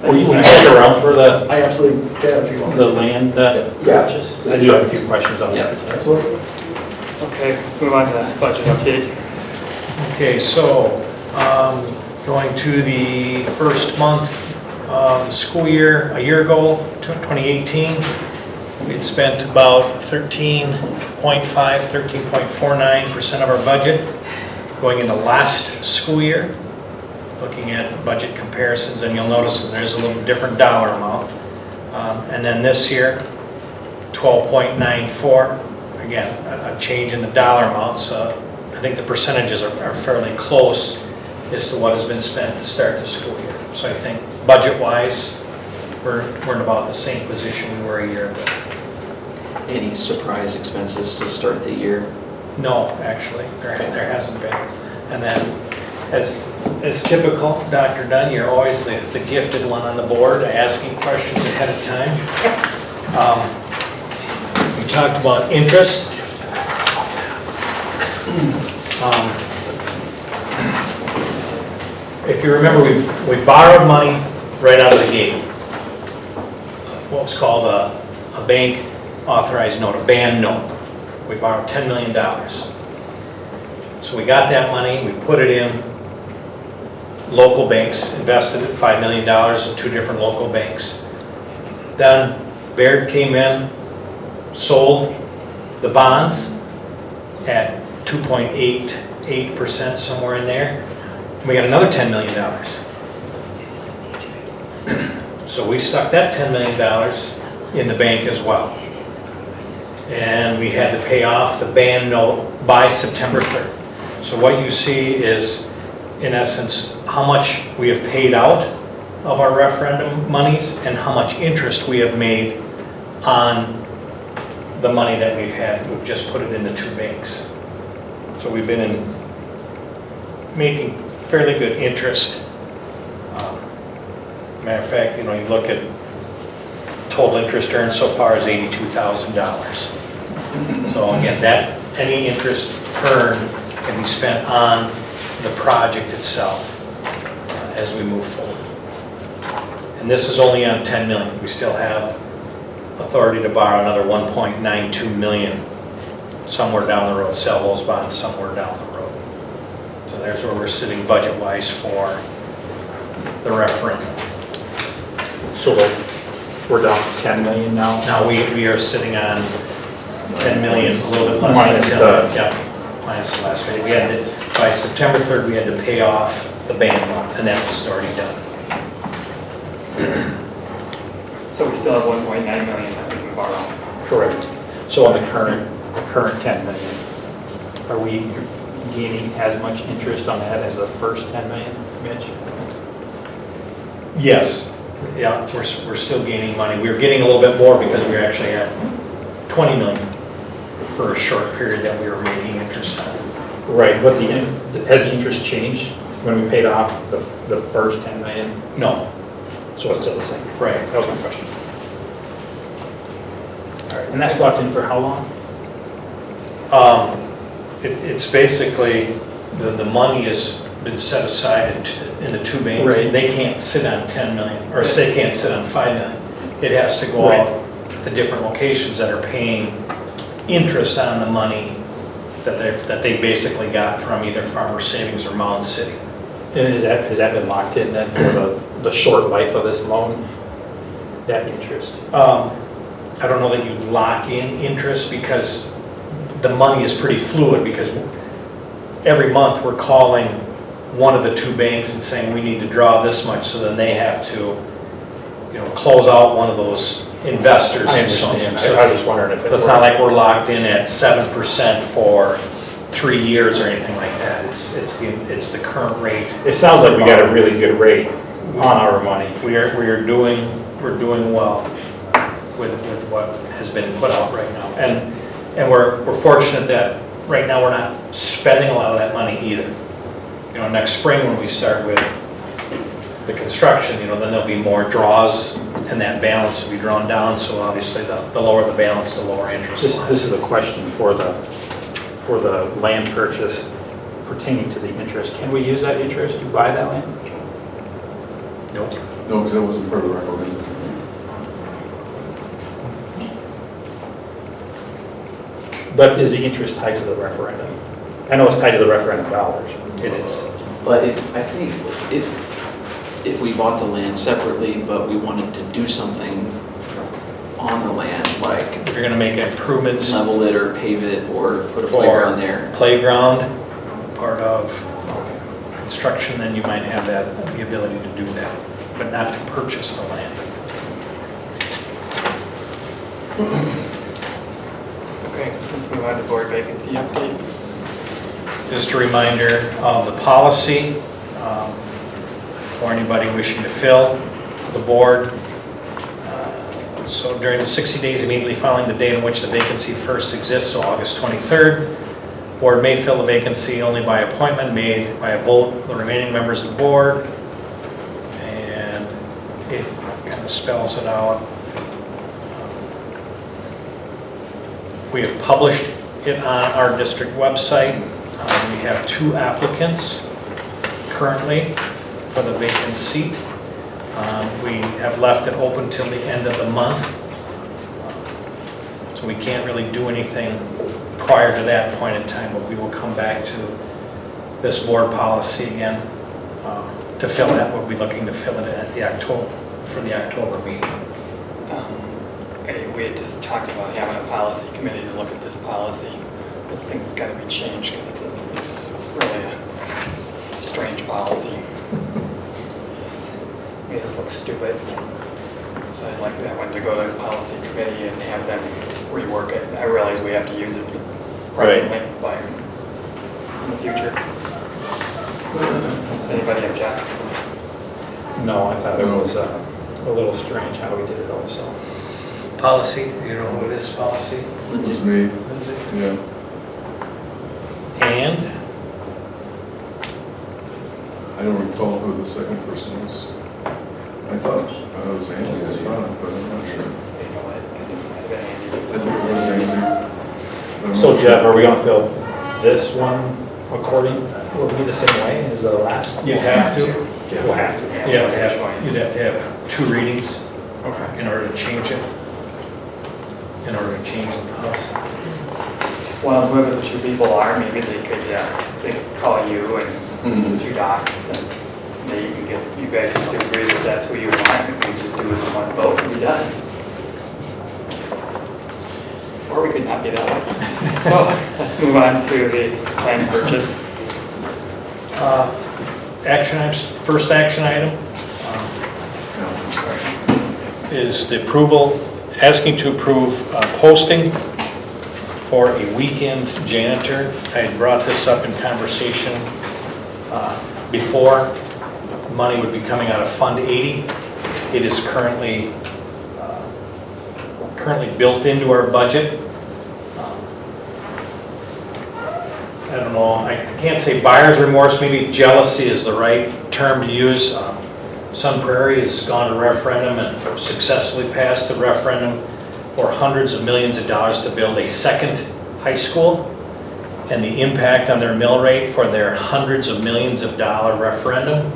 Will you stick around for the I absolutely can if you want. land purchase? I do have a few questions on that. Absolutely. Okay, let's move on to budget update. Okay, so going to the first month of the school year, a year ago, 2018, we'd spent about 13.49% of our budget. Going into last school year, looking at budget comparisons, and you'll notice that there's a little different dollar amount. And then this year, 12.94, again, a change in the dollar amount, so I think the percentages are fairly close as to what has been spent to start the school year. So I think budget-wise, we're in about the same position we were a year ago. Any surprise expenses to start the year? No, actually, there hasn't been. And then, as typical, Dr. Dunn, you're always the gifted one on the board, asking questions ahead of time. We talked about interest. If you remember, we borrowed money right out of the gate. What was called a bank authorized note, a band note. We borrowed $10 million. So we got that money, we put it in local banks, invested it $5 million in 2 different local banks. Then Baird came in, sold the bonds at 2.88%, somewhere in there. We got another $10 million. So we stuck that $10 million in the bank as well. And we had to pay off the band note by September 3rd. So what you see is, in essence, how much we have paid out of our referendum monies and how much interest we have made on the money that we've had. We've just put it into 2 banks. So we've been making fairly good interest. Matter of fact, you look at total interest earned so far is $82,000. So again, any interest earned can be spent on the project itself as we move forward. And this is only on 10 million. We still have authority to borrow another 1.92 million somewhere down the road, sell those bonds somewhere down the road. So there's where we're sitting budget-wise for the referendum. So we're down to 10 million now? Now we are sitting on 10 million, a little bit less. Minus the- Yeah, minus the last phase. We had to, by September 3rd, we had to pay off the bank loan, and that was already done. So we still have 1.9 million that we can borrow. Correct. So on the current 10 million, are we gaining as much interest on that as the first 10 million, Mitch? Yes, yeah, we're still gaining money. We were getting a little bit more because we actually had 20 million for a short period that we were making interest on. Right, but has the interest changed when we paid off the first 10 million? No, So it's still the same? right. That was my question. All right, and that's locked in for how long? It's basically, the money has been set aside in the 2 banks. Right. They can't sit on 10 million, or they can't sit on 5 million. It has to go out to different locations that are paying interest on the money that they basically got from either Farmer Savings or Mound City. And has that been locked in then for the short life of this loan? That interest? I don't know that you lock in interest because the money is pretty fluid, because every month we're calling one of the 2 banks and saying we need to draw this much, so then they have to, close out one of those investors. I and so on. understand. So I was just wondering if it it's not like we're locked in at 7% for 3 years or anything like that. It's the current rate. It sounds like we got a really good rate on our money. We're doing well with what has been put out right now. And we're fortunate that right now we're not spending a lot of that money either. Next spring when we start with the construction, then there'll be more draws and that balance will be drawn down. So obviously the lower the balance, the lower interest. This is a question for the land purchase pertaining to the interest. Can we use that interest to buy that land? Nope. No, because that wasn't part of the referendum. But is the interest tied to the referendum? I know it's tied to the referendum dollars. It is. But I think if we bought the land separately, but we wanted to do something on the land, like If you're gonna make improvements, level it or pave it or put a For- playground there. playground, part of construction, then you might have the ability to do that, but not to purchase the land. Okay, let's move on to board vacancy update. Just a reminder of the policy for anybody wishing to fill the board. So during the 60 days immediately following the date on which the vacancy first exists, so August 23rd, board may fill the vacancy only by appointment made by a vote of the remaining members of the board. And it kind of spells it out. We have published it on our district website. We have 2 applicants currently for the vacant seat. We have left it open till the end of the month. So we can't really do anything prior to that point in time, but we will come back to this board policy again to fill that. We'll be looking to fill it at the October meeting. We had just talked about having a policy committee to look at this policy. This thing's got to be changed because it's really a strange policy. Made us look stupid. So I'd like that one to go to the policy committee and have them rework it. I realize we have to use it presently, but in the future. Does anybody object? No, I thought it was a little strange how we did it also. Policy, you know who it is, policy? It was me, Lindsay? yeah. And I don't recall who the second person was. I thought it was Andy, I thought, but I'm not sure. You know what? It might have been Andy. I think it was Andy. but I'm So not Jeff, sure. are we gonna fill this one according, will it be the same way as the last? you'd have to. We'll have to. You'd have to have 2 readings Okay. in order to change it. In order to change the policy. Well, whoever the 2 people are, maybe they could call you and Mhm. 2 docs, and maybe you can get, you guys just agree that that's who you want, and we just do it in one vote and be done. Or we could not be that lucky. So, let's move on to the planned purchase. Action items, first action item is the approval, asking to approve posting for a weekend janitor. I had brought this up in conversation before. Money would be coming out of Fund 80. It is currently built into our budget. I don't know, I can't say buyer's remorse, maybe jealousy is the right term to use. Sun Prairie has gone to referendum and successfully passed the referendum for hundreds of millions of dollars to build a second high school. And the impact on their mill rate for their hundreds of millions of dollar referendum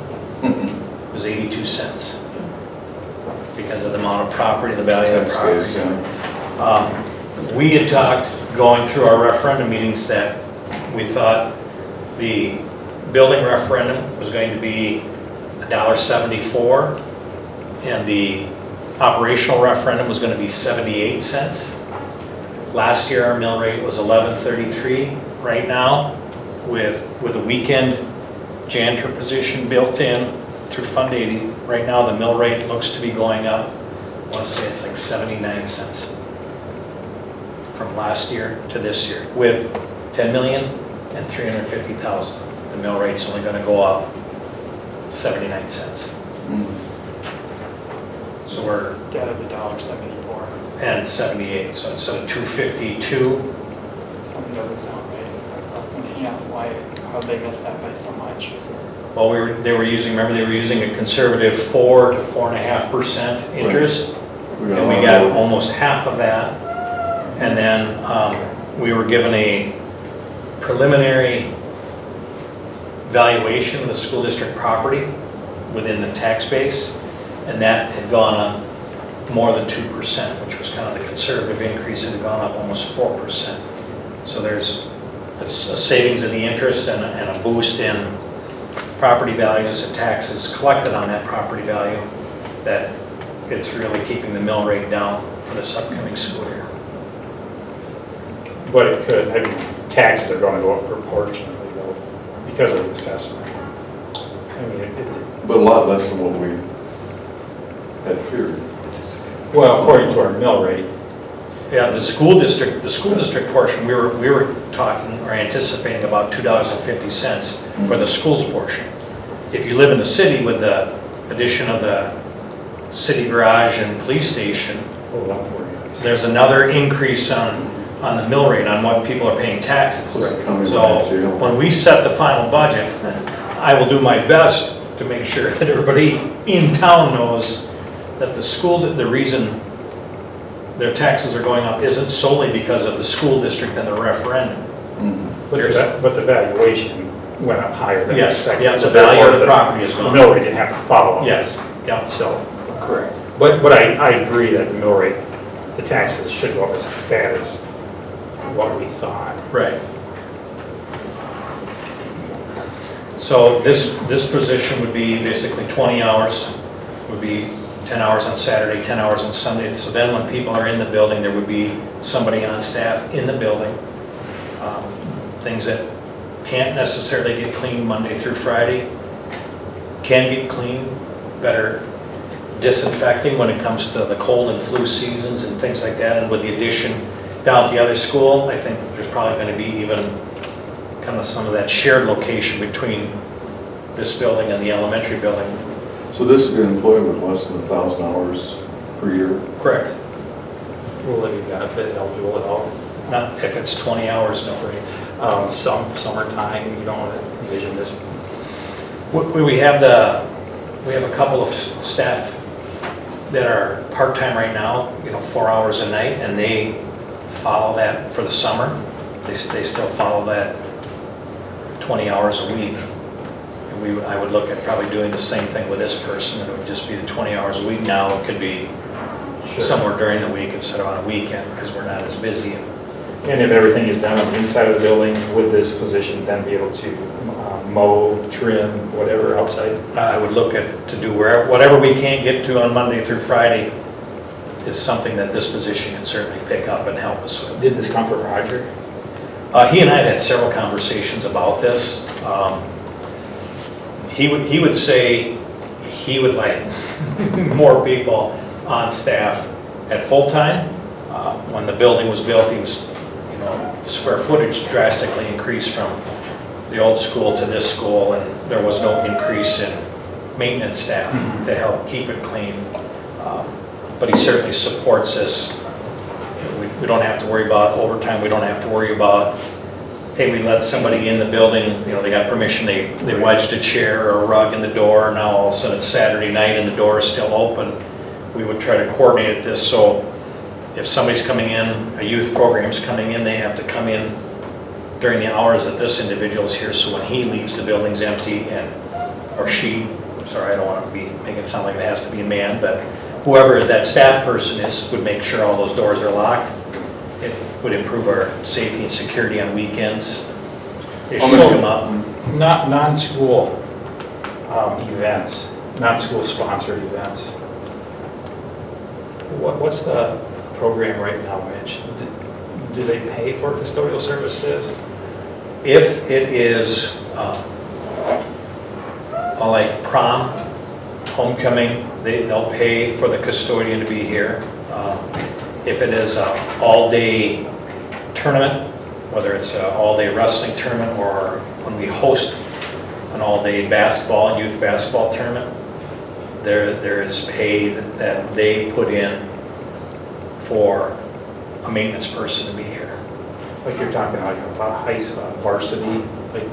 was 82 cents. Because of the amount of property, the value of the Tax base, property. yeah. We had talked, going through our referendum meetings, that we thought the building referendum was going to be $1.74, and the operational referendum was going to be 78 cents. Last year, our mill rate was 11.33. Right now, with a weekend janitor position built in through Fund 80, right now the mill rate looks to be going up. I want to say it's like 79 cents from last year to this year. With 10,350,000, the mill rate's only going to go up 79 cents. So we're Instead of $1.74. at 78, so instead of 252, Something doesn't sound right. That's less than half. How'd they miss that by so much? well, they were using a conservative 4 to 4.5% interest. And we got almost half of that. And then we were given a preliminary valuation of the school district property within the tax base, and that had gone up more than 2%, which was kind of the conservative increase. It had gone up almost 4%. So there's a savings in the interest and a boost in property values and taxes collected on that property value, that it's really keeping the mill rate down for this upcoming school year. But it could, I mean, taxes are gonna go up proportionately though, because of the assessment. I mean, But a lot less than what we had feared. well, according to our mill rate, Yeah, the school district portion, we were talking or anticipating about $2.50 for the school's portion. If you live in the city with the addition of the city garage and police station, there's another increase on the mill rate, on what people are paying taxes. Plus the county So line jail. when we set the final budget, I will do my best to make sure that everybody in town knows that the school, the reason their taxes are going up isn't solely because of the school district and the referendum. But the valuation went up higher than Yes, expected. yeah, So the value of therefore, the property is The gone. mill rate didn't have to follow. Yes, yeah. So, Correct. but I agree that the mill rate, the taxes should go up as bad as what we thought. Right. So this position would be basically 20 hours, would be 10 hours on Saturday, 10 hours on Sunday. So then when people are in the building, there would be somebody on staff in the building. Things that can't necessarily get cleaned Monday through Friday, can get cleaned, better disinfecting when it comes to the cold and flu seasons and things like that. And with the addition down at the other school, I think there's probably going to be even kind of some of that shared location between this building and the elementary building. So this would be an employee with less than 1,000 hours per year? Correct. Will it be benefit eligible at all? Not if it's 20 hours, no. Summertime, you don't want to envision this. We have a couple of staff that are part-time right now, 4 hours a night, and they follow that for the summer. They still follow that 20 hours a week. And I would look at probably doing the same thing with this person. It would just be the 20 hours a week. Now it could be somewhere during the week instead of on a weekend because we're not as busy. And if everything is done on the inside of the building, would this position then be able to mow, trim, whatever outside? I would look to do whatever we can't get to on Monday through Friday is something that this position can certainly pick up and help us with. Did this come from Roger? He and I have had several conversations about this. He would say he would like more people on staff at full-time. When the building was built, the square footage drastically increased from the old school to this school, and there was no increase in maintenance staff to help keep it clean. But he certainly supports this. We don't have to worry about overtime. We don't have to worry about, hey, we let somebody in the building, they got permission, they wedged a chair or a rug in the door, now all of a sudden it's Saturday night and the door is still open. We would try to coordinate this so if somebody's coming in, a youth program's coming in, they have to come in during the hours that this individual is here, so when he leaves, the building's empty, or she, sorry, I don't want to make it sound like it has to be a man, but whoever that staff person is would make sure all those doors are locked. It would improve our safety and security on weekends. Issues come up. Not non-school events, non-school sponsored events. What's the program right now, Mitch? Do they pay for custodial services? If it is like prom, homecoming, they'll pay for the custodian to be here. If it is an all-day tournament, whether it's an all-day wrestling tournament or when we host an all-day basketball, youth basketball tournament, there is pay that they put in for a maintenance person to be here. Like you're talking about high school, varsity, like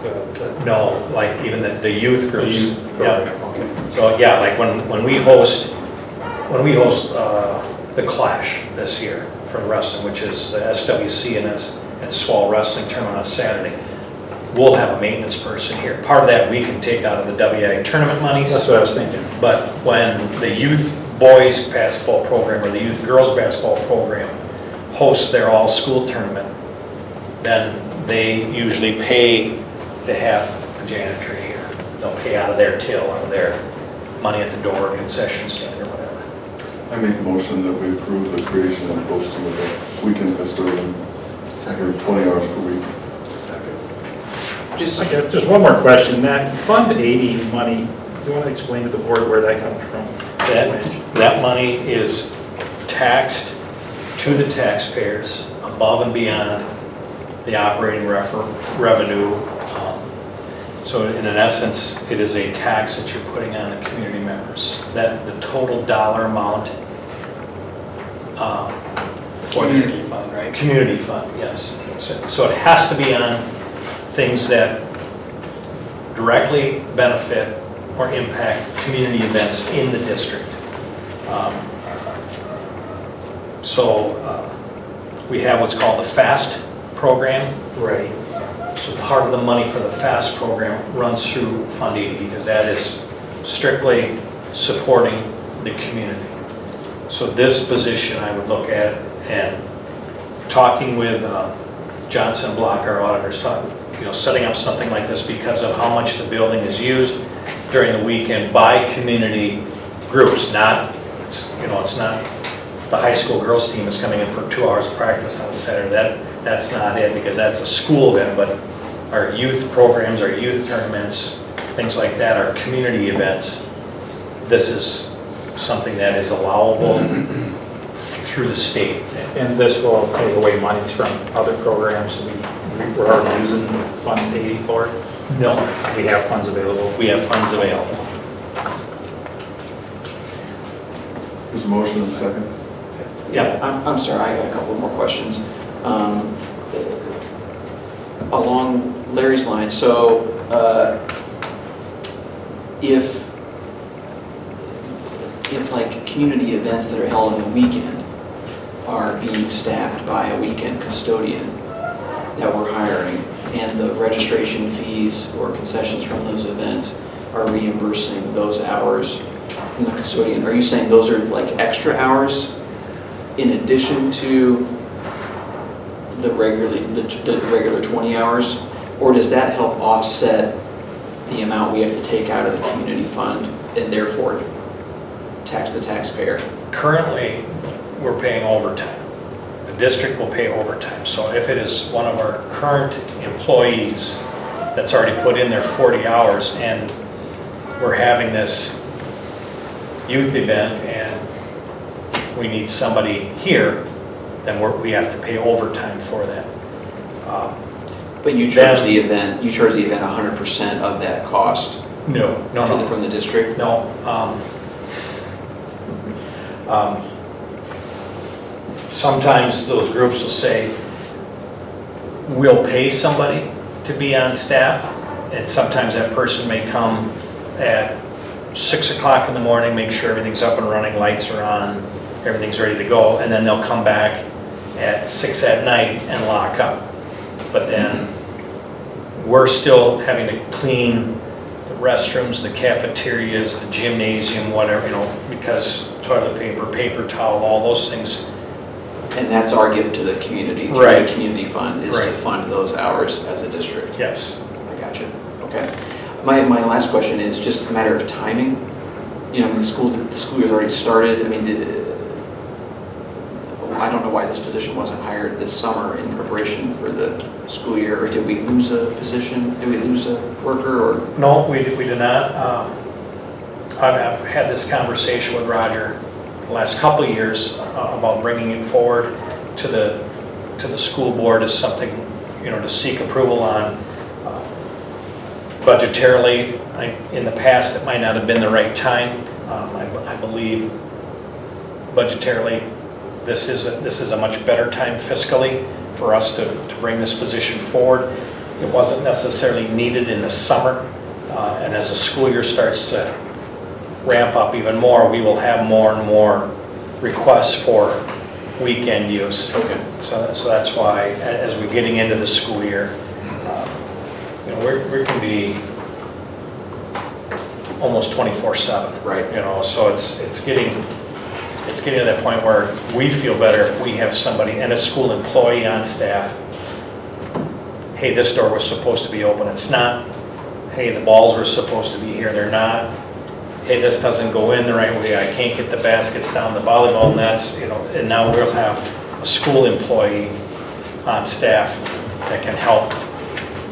No, like even the youth groups. youth Yeah. program, okay. So yeah, like when we host the Clash this year for wrestling, which is the SWC and Swall Wrestling Tournament on Saturday, we'll have a maintenance person here. Part of that we can take out of the WI tournament monies. That's what I was thinking. But when the youth boys basketball program or the youth girls basketball program hosts their all-school tournament, then they usually pay to have a janitor here. They'll pay out of their till, out of their money at the door, concession stand or whatever. I make a motion that we approve the creation and posting of a weekend custodian, for 20 hours per week. Just one more question. That Fund 80 money, do you want to explain to the board where that comes from? That money is taxed to the taxpayers above and beyond the operating revenue. So in essence, it is a tax that you're putting on the community members. That the total dollar amount for the Community fund, right? community fund, yes. So it has to be on things that directly benefit or impact community events in the district. So we have what's called the FAST program. Right. So part of the money for the FAST program runs through Fund 80 because that is strictly supporting the community. So this position I would look at, and talking with Johnson Block, our auditors, setting up something like this because of how much the building is used during the weekend by community groups. It's not the high school girls team is coming in for 2 hours of practice on Saturday. That's not it, because that's a school event, but our youth programs, our youth tournaments, things like that, our community events, this is something that is allowable through the state. And this will take away monies from other programs we're already using Fund 80 for? No, We have funds available? we have funds available. There's a motion and a second. Yeah. I'm sorry, I got a couple more questions. Along Larry's line, so if like community events that are held on the weekend are being staffed by a weekend custodian that we're hiring, and the registration fees or concessions from those events are reimbursing those hours from the custodian, are you saying those are like extra hours in addition to the regular 20 hours? Or does that help offset the amount we have to take out of the community fund and therefore tax the taxpayer? Currently, we're paying overtime. The district will pay overtime. So if it is one of our current employees that's already put in their 40 hours and we're having this youth event and we need somebody here, then we have to pay overtime for that. But you charge the event 100% of that cost No. from the district? No. Sometimes those groups will say, we'll pay somebody to be on staff, and sometimes that person may come at 6 o'clock in the morning, make sure everything's up and running, lights are on, everything's ready to go, and then they'll come back at 6 at night and lock up. But then we're still having to clean the restrooms, the cafeterias, the gymnasium, whatever, because toilet paper, paper towel, all those things. And that's our gift to the community, through Right. the community fund, is to Right. fund those hours as a district. Yes. I got you. Okay. My last question is just a matter of timing. The school year's already started. I don't know why this position wasn't hired this summer in preparation for the school year, or did we lose a position? Did we lose a worker, or? No, we did not. I've had this conversation with Roger the last couple of years about bringing it forward to the school board as something, to seek approval on. Budgetarily, in the past, it might not have been the right time. I believe budgetarily, this is a much better time fiscally for us to bring this position forward. It wasn't necessarily needed in the summer, and as the school year starts to ramp up even more, we will have more and more requests for weekend use. Okay. So that's why, as we're getting into the school year, we can be almost 24/7. Right. So it's getting to that point where we feel better if we have somebody and a school employee on staff. Hey, this door was supposed to be open, it's not. Hey, the balls were supposed to be here, they're not. Hey, this doesn't go in the right way, I can't get the baskets down the volleyball nets, and now we'll have a school employee on staff that can help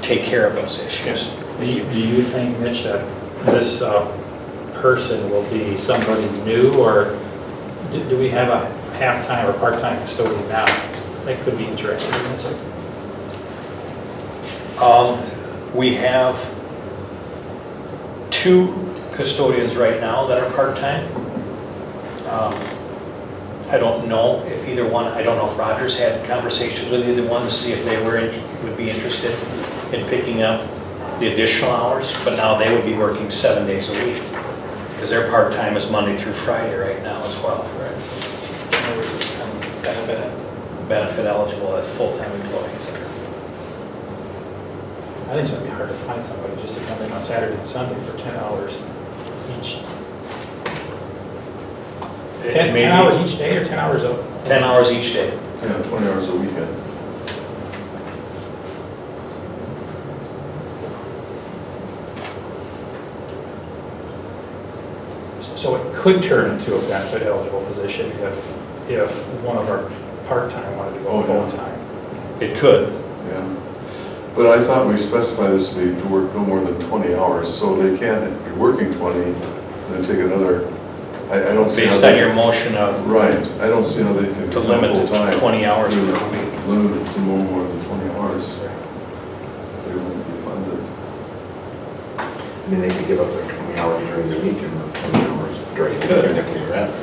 take care of those issues. Do you think, Mitch, that this person will be somebody new, or do we have a half-time or part-time custodian now that could be interested in this? We have 2 custodians right now that are part-time. I don't know if either one, I don't know if Roger's had conversations with either one to see if they would be interested in picking up the additional hours, but now they would be working 7 days a week, because their part-time is Monday through Friday right now as well. benefit eligible as full-time employees. I think it's gonna be hard to find somebody just to come in on Saturday and Sunday for 10 hours each. 10 Maybe hours each day or 10 hours a? 10 hours each day. Yeah, 20 hours a weekend. So it could turn into a benefit eligible position if one of our part-time wanted to go Oh, yeah. full-time. It could. Yeah. But I thought we specified this to be to work no more than 20 hours, so they can't be working 20 and then take another, I don't see how Based they. on your motion of Right, I don't see how they can. to do limit it full-time. to 20 hours per Limit week. limit it to no more than 20 hours. They wouldn't be funded. I mean, they could give up their 20 hours during the week and work 20 hours during the Could. weekend if they rather.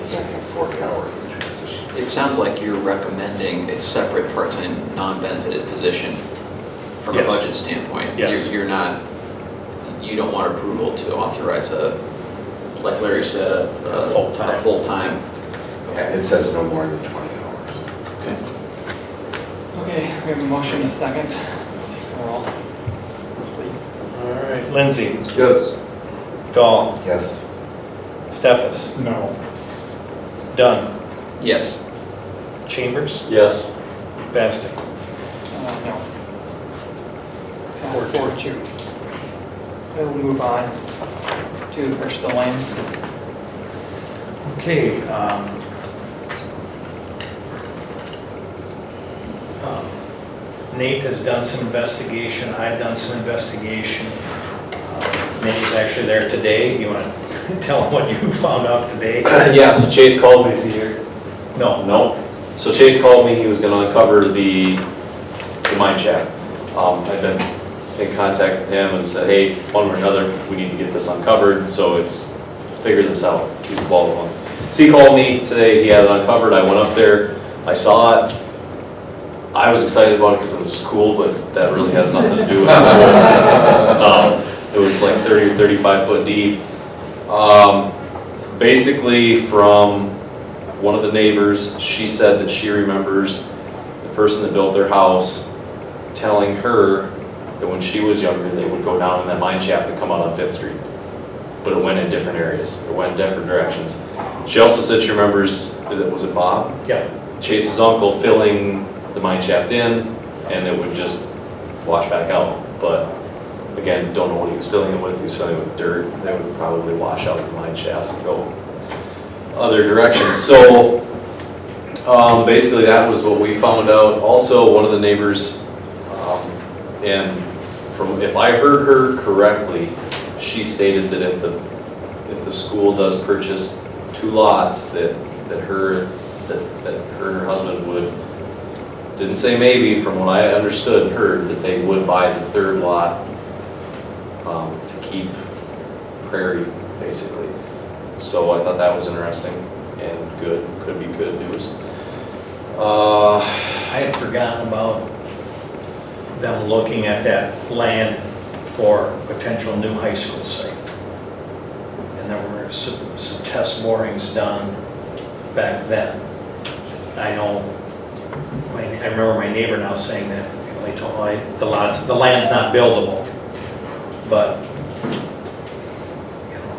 It's only 40 hours in transition. It sounds like you're recommending a separate part-time, non-benefited position from a Yes. budget standpoint. Yes. You're not, you don't want approval to authorize a, like Larry said, A full-time. A full-time. Yeah, it says no more than 20 hours. Okay, we have a motion and a second. Let's take a roll, please. All right, Lindsay, Yes. Dahl, Yes. Steffes, No. Dunn, Yes. Chambers, Yes. Basting. No. Pass 4-2. We'll move on to purchase the land. Okay. Nate has done some investigation, I've done some investigation. Nate's actually there today. You want to tell him what you found out today? Yeah, so Chase called me, is he here? No. No. So Chase called me, he was gonna uncover the mine shaft. I've been in contact with him and said, hey, one way or another, we need to get this uncovered, so it's, figure this out, keep the ball going. So he called me today, he had it uncovered, I went up there, I saw it. I was excited about it because it was just cool, but that really has nothing to do with it. It was like 30 or 35 foot deep. Basically from one of the neighbors, she said that she remembers the person that built their house telling her that when she was younger, they would go down in that mine shaft and come out on 5th Street. But it went in different areas, it went in different directions. She also said she remembers, was it Bob? Yeah. Chase's uncle filling the mine shaft in, and it would just wash back out. But again, don't know what he was filling it with. He was filling it with dirt. They would probably wash out the mine shafts and go other directions. So basically, that was what we found out. Also, one of the neighbors, and from if I heard her correctly, she stated that if the school does purchase 2 lots, that her and her husband would. Didn't say maybe, from what I understood and heard, that they would buy the 3rd lot to keep Prairie, basically. So I thought that was interesting and good, could be good news. I had forgotten about them looking at that land for potential new high school site. And there were some test borings done back then. I know, I remember my neighbor now saying that, you know, they told me the land's not buildable, but, you know.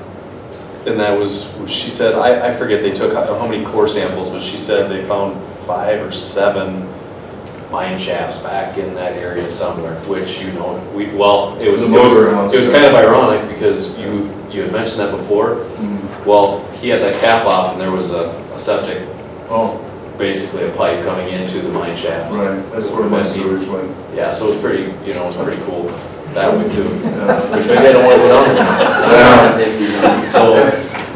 And that was, she said, I forget they took how many core samples, but she said they found 5 or 7 mine shafts back in that area somewhere, which, you know, it was kind of ironic because you had mentioned that before. Mm. Well, he had that cap off and there was a septic, Oh, basically a pipe coming into the mine shaft. right, that's where my sewage went. Yeah, so it was pretty, it was pretty cool that way too. Yeah. Which maybe I don't want to go down Yeah. there. So,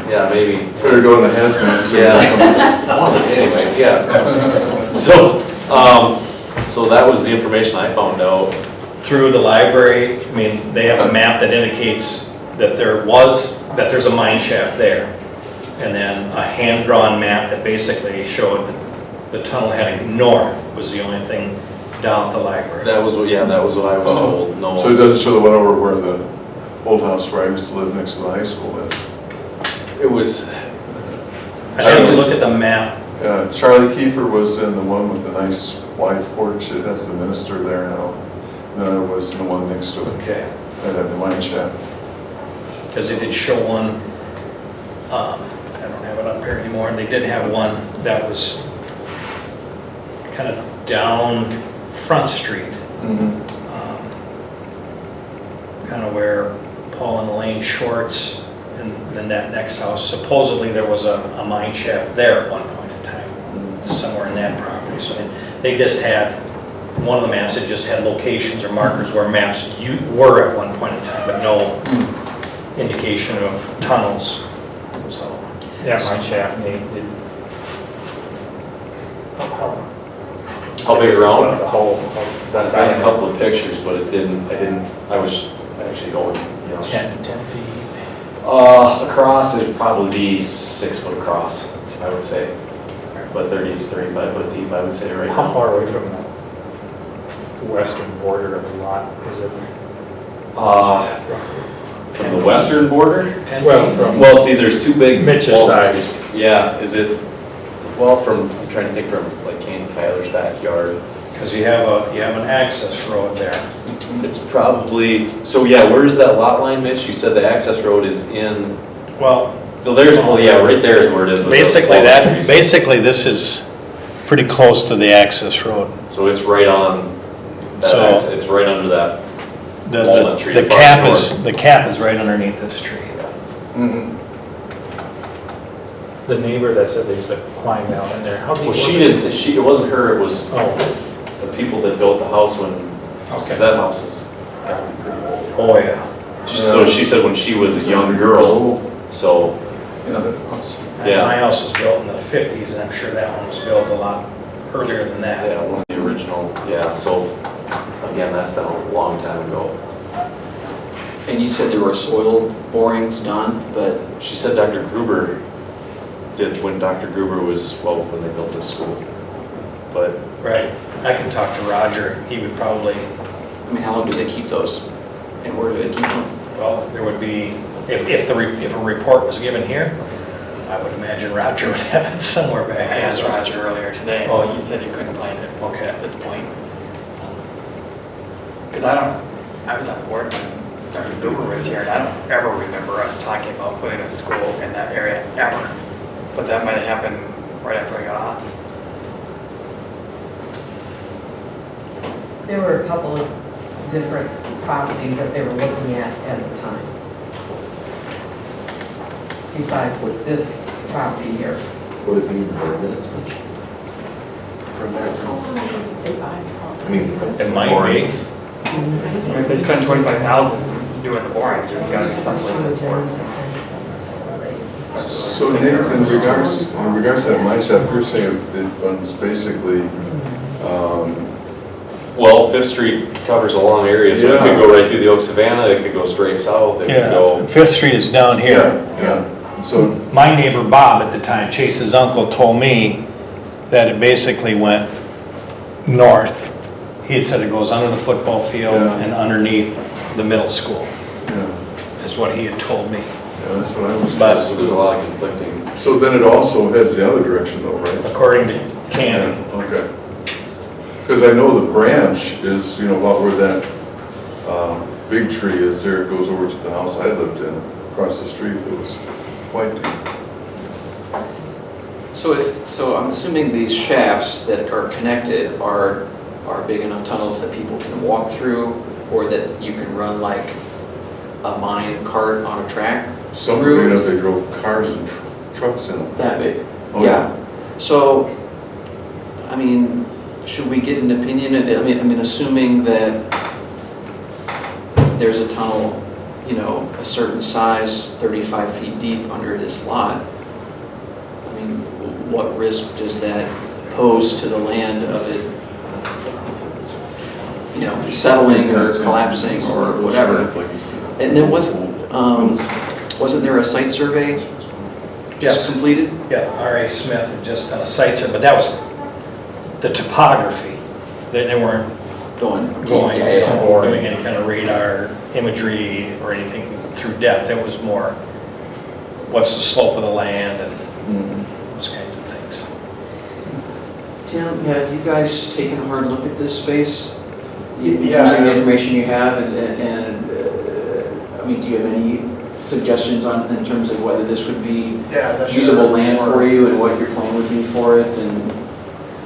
yeah, maybe. Better go in the hazmat suit or something. Yeah. Anyway, yeah. So that was the information I found out. Through the library, I mean, they have a map that indicates that there's a mine shaft there. And then a hand-drawn map that basically showed the tunnel heading north was the only thing down at the library. That was what I was told. No. So it doesn't show the one over where the old house where I used to live next to the high school is. It was, I had to look at the map. Charlie Kiefer was in the one with the nice wide porch, it has the minister there now. And then I was in the one next to it, Okay. that had the wine shop. Because they did show one, I don't have it up here anymore, they did have one that was kind of down Front Street, kind of where Paul and Elaine Schwartz, and then that next house, supposedly there was a mine shaft there at one point in time, somewhere in that property. So they just had, one of the maps, it just had locations or markers where maps were at one point in time, but no indication of tunnels, so. Yeah, mine shaft, they did. How big around? The whole, I had a couple of pictures, but I was actually going, 10 feet. Across, it'd probably be 6 foot across, I would say. But 30 to 35 foot deep, I would say right How now. far away from the western border of the lot is it? From the western border? 10 Well, feet? from Well, see, there's two big. Mitch's wall side. trees. Yeah, is it, well, I'm trying to think from like Kane Kyler's backyard. Because you have an access road there. It's probably, so yeah, where's that lot line, Mitch? You said the access road is in, Well, right there is where it is. with the basically walnut trees. this is pretty close to the access road. So it's right on, So- it's right under that. The Walnut tree, the the far cap shore. the cap is right underneath this tree. The neighbor that said they used to climb down in there, how deep Well, was she it? didn't say, it wasn't her, it was Oh, the people that built the house when, Okay. because that house is gotta be pretty old. Oh, yeah. So she said when she was a young girl, so, Yeah, that house. Yeah. My house was built in the 50s, and I'm sure that one was built a lot earlier than that. yeah, one of the original, yeah, so, again, that's been a long time ago. And you said there were soil borings done, but She said Dr. Gruber did, when Dr. Gruber was, well, when they built this school. But, Right. I can talk to Roger. He would probably, I mean, how long do they keep those? And where do they keep them? well, there would be, if a report was given here, I would imagine Roger would have it somewhere I back. asked Roger earlier today, Oh. he said he couldn't find it Okay. at this point. Because I was on board when Dr. Gruber was here, and I don't ever remember us talking about putting a school in that area, ever. But that might have happened right after I got on. There were a couple of different properties that they were looking at the time. Besides this property here. Would it be in the minutes? From that time? I mean. It might be. If they spend 25,000 doing the borings, it's gotta be someplace that's worth it. So Nate, in regards to that mine shaft, you're saying it runs basically, well, Fifth Street covers a long area, so it could Yeah. go right through the Oak Savannah, it could go straight south, it could go. Fifth Street is down here. yeah. So, My neighbor Bob at the time, Chase's uncle, told me that it basically went north. He had said it goes under the football field Yeah. and underneath the middle school, yeah, is what he had told me. that's what I was. So there's a lot of conflicting. So then it also heads the other direction though, right? According to Candy. Okay. Because I know the branch is, about where that big tree is there, it goes over to the house I lived in, across the street, it was quite deep. So I'm assuming these shafts that are connected are big enough tunnels that people can walk through, or that you can run like a mine cart on a track? Some through? big enough they drove cars and trucks in them. That big? Oh, Yeah. So, I mean, should we get an opinion? I mean, assuming that there's a tunnel, a certain size, 35 feet deep under this lot, I mean, what risk does that pose to the land of it, settling or collapsing or whatever? Like you said. And then wasn't there a site survey just Yes. completed? Yeah, R.A. Smith had just done a site survey, but that was the topography. They weren't Doing doing yeah. any kind of radar imagery or anything through depth. It was more, what's the slope of the land and Tim, have you guys taken a hard look at this space? Yeah. Using the information you have I mean, do you have any suggestions in terms of whether this would be Yeah, it's actually usable land for you and what your plan would be for it and?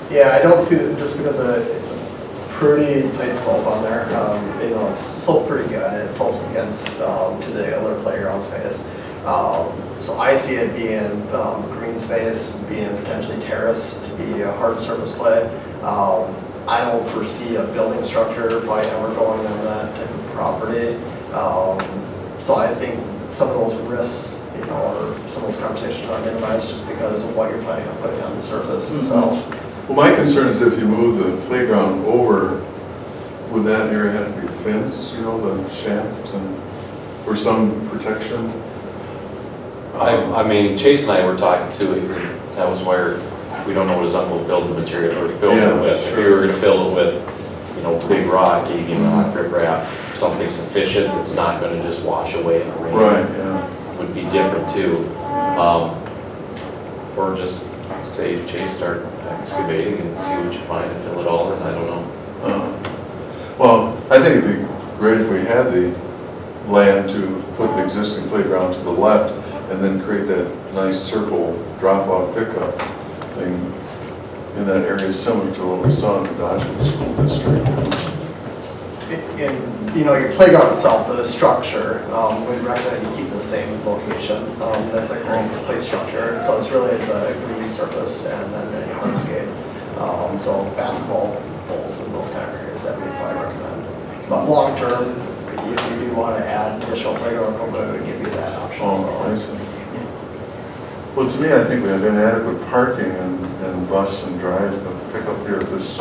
Yeah, I don't see that just because it's a pretty tight slope on there. You know, it's sloped pretty good. It slopes against to the other playground space. So I see it being green space, being potentially terrace to be a hard surface play. I don't foresee a building structure probably ever going on that type of property. So I think some of those risks, you know, or some of those conversations are minimized just because of what you're planning on putting on the surface itself. Well, my concern is if you move the playground over, would that area have to be fenced, you know, the shaft and, or some protection? I mean, Chase and I were talking too, that was where we don't know what his uncle filled the material, or filled Yeah, it with. If we were gonna fill it with, you know, big rock, even rock, riprap, something sufficient that's not gonna just wash away in the rain. Right, yeah. Would be different too. Or just say, Chase, start excavating and see what you find and fill it all in, I don't know. Well, I think it'd be great if we had the land to put the existing playground to the left and then create that nice circle drop-off pickup thing in that area similar to what we saw in the Dodgeville School District. In, you know, your playground itself, the structure, we recommend you keep in the same location. That's a green play structure, so it's really the green surface and then any hardscape. So basketball holes and those kind of areas that we probably recommend. But long term, if you do want to add additional playground equipment, it would give you that option as well. I see. Well, to me, I think we have inadequate parking and bus and drive and pick up here at this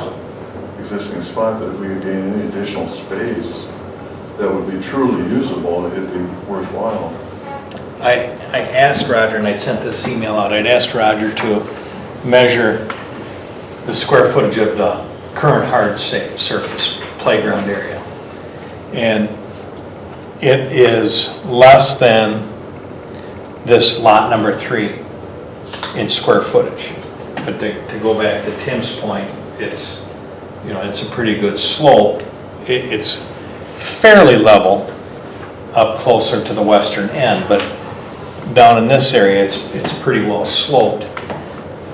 existing spot, that if we could gain any additional space that would be truly usable, it'd be worthwhile. I asked Roger, and I'd sent this email out, I'd asked Roger to measure the square footage of the current hard surface playground area. And it is less than this lot number 3 in square footage. But to go back to Tim's point, it's, you know, it's a pretty good slope. It's fairly level up closer to the western end, but down in this area, it's pretty well sloped.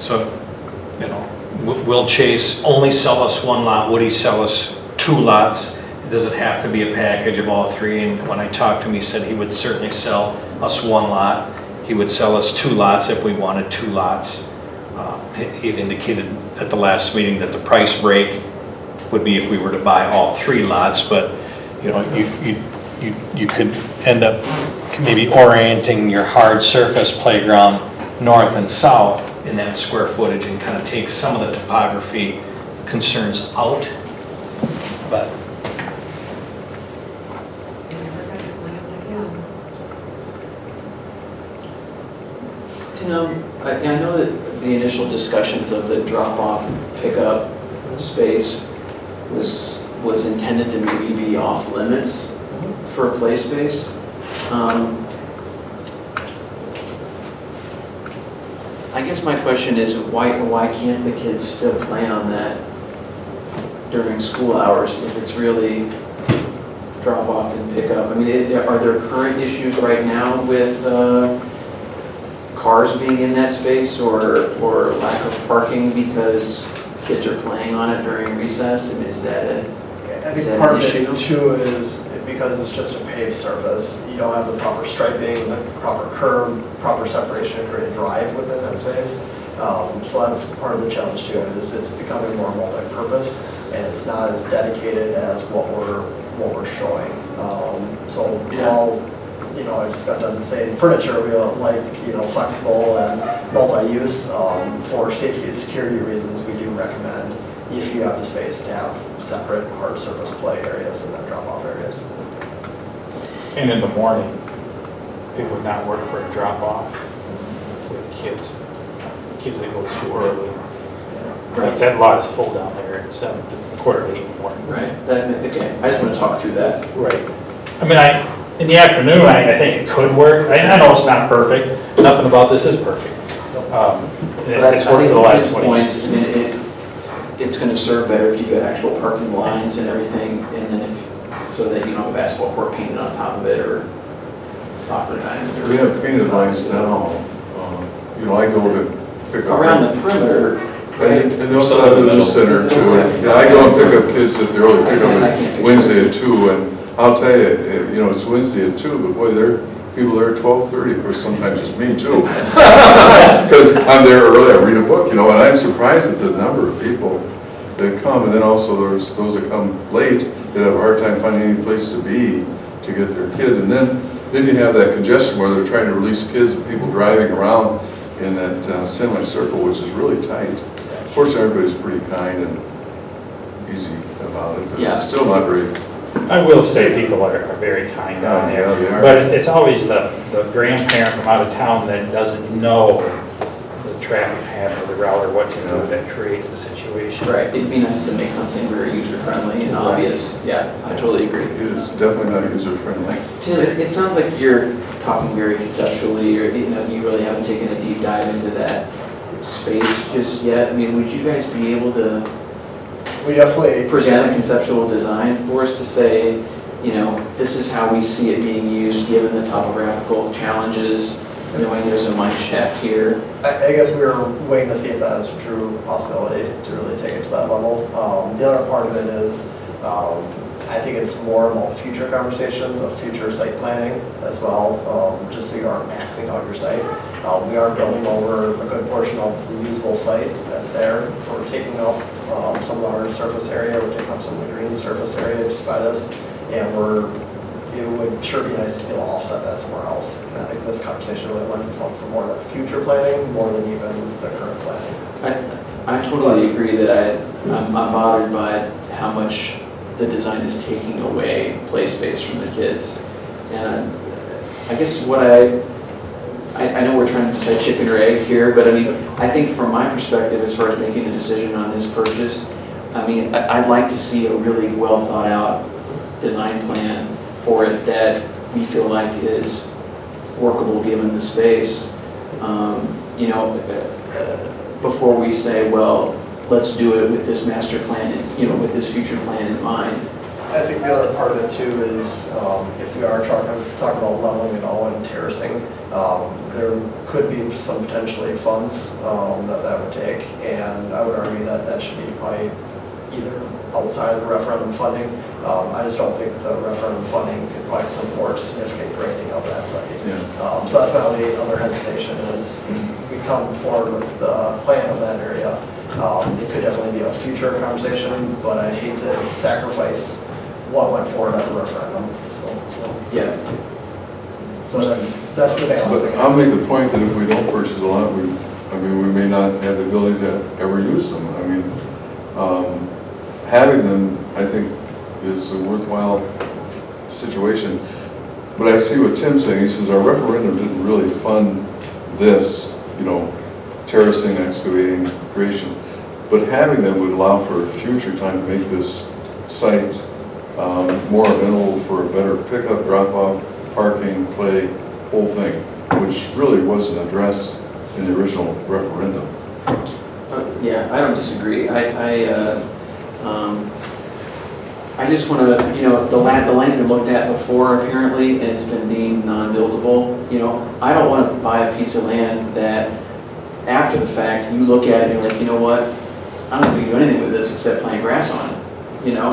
So, you know, will Chase only sell us 1 lot? Would he sell us 2 lots? Does it have to be a package of all 3? And when I talked to him, he said he would certainly sell us 1 lot. He would sell us 2 lots if we wanted 2 lots. He had indicated at the last meeting that the price break would be if we were to buy all 3 lots, but you know, you could end up maybe orienting your hard surface playground north and south in that square footage and kind of take some of the topography concerns out. But Tim, I know that the initial discussions of the drop-off pickup space was intended to maybe be off limits for play space. I guess my question is, why can't the kids still play on that during school hours if it's really drop off and pick up? I mean, are there current issues right now with cars being in that space or lack of parking because kids are playing on it during recess? I mean, is that I think part of it too is because it's just a paved surface, you don't have the proper striping, the proper curb, proper separation to create a drive within that space. So that's part of the challenge too, is it's becoming more multi-purpose and it's not as dedicated as what we're showing. So while, you know, I just got done saying furniture, we like, you know, flexible and multi-use. For safety and security reasons, we do recommend, if you have the space, to have separate hard surface play areas and then drop-off areas. And in the morning, it would not work for a drop-off with kids that go to school early. That lot is full down there at 7:45 in the morning. right? Okay, I just want to talk through that. Right. I mean, in the afternoon, I think it could work. I know it's not perfect. Nothing about this is perfect. It's worked for the last 20 points. years. it's gonna serve better if you've got actual parking lines and everything, and then if, so that you don't have a basketball court painted on top of it, or soccer diamond, or. We have painted lines now. You know, I go to pick up. Around the perimeter, And they also have the news center too. Yeah, I go and pick up kids at the early pickup on Wednesday at 2, and I'll tell you, you know, it's Wednesday at 2, but boy, there are people there at 12:30, of course, sometimes it's me too. Because I'm there early, I read a book, you know, and I'm surprised at the number of people that come, and then also there's those that come late that have a hard time finding any place to be to get their kid, and then you have that congestion where they're trying to release kids and people driving around in that semicircle, which is really tight. Fortunately, everybody's pretty kind and easy about it, but Yeah. it's still not very. I will say people are very kind down Yeah, they there, are. but it's always the grandparent from out of town that doesn't know the traffic pattern or the route or what to do that creates the situation. right, it'd be nice to make something very user-friendly and obvious. Yeah, I totally agree. It is definitely not user-friendly. Tim, it sounds like you're talking very conceptually, or, you know, you really haven't taken a deep dive into that space just yet. I mean, would you guys be able to We definitely, present a conceptual design for us to say, you know, this is how we see it being used, given the topographical challenges, knowing there's a mine shaft here? I guess we were waiting to see if that is a true possibility to really take it to that level. The other part of it is, I think it's more about future conversations of future site planning as well, just so you aren't maxing out your site. We are building over a good portion of the usable site that's there, so we're taking up some of the hard surface area, we're taking up some of the green surface area just by this, and it would sure be nice to be able to offset that somewhere else. And I think this conversation really lends itself for more of that future planning, more than even the current planning. I totally agree that I'm bothered by how much the design is taking away play space from the kids. And I guess what I know we're trying to decide chicken or egg here, but I mean, I think from my perspective, as far as making a decision on this purchase, I mean, I'd like to see a really well thought out design plan for it that we feel like is workable given the space. You know, before we say, well, let's do it with this master plan, you know, with this future plan in mind. I think the other part of it too is if we are talking about leveling it all and terracing, there could be some potentially funds that would take, and I would argue that that should be probably either outside of the referendum funding. I just don't think the referendum funding could probably support significant grading of that site. Yeah. So that's my only other hesitation is if we come forward with the plan of that area. It could definitely be a future conversation, but I hate to sacrifice what went forward at the referendum. Yeah. So that's the balance. But I'll make the point that if we don't purchase a lot, we may not have the ability to ever use them. I mean, having them, I think, is a worthwhile situation. But I see what Tim's saying. He says our referendum didn't really fund this, you know, terracing, excavating, creation. But having them would allow for a future time to make this site more amenable for a better pickup, drop-off, parking, play, whole thing, which really wasn't addressed in the original referendum. Yeah, I don't disagree. I just want to, you know, the land's been looked at before apparently, and it's been deemed non-buildable. You know, I don't want to buy a piece of land that after the fact, you look at it and you're like, you know what, I don't think we can do anything with this except plant grass on it, you know?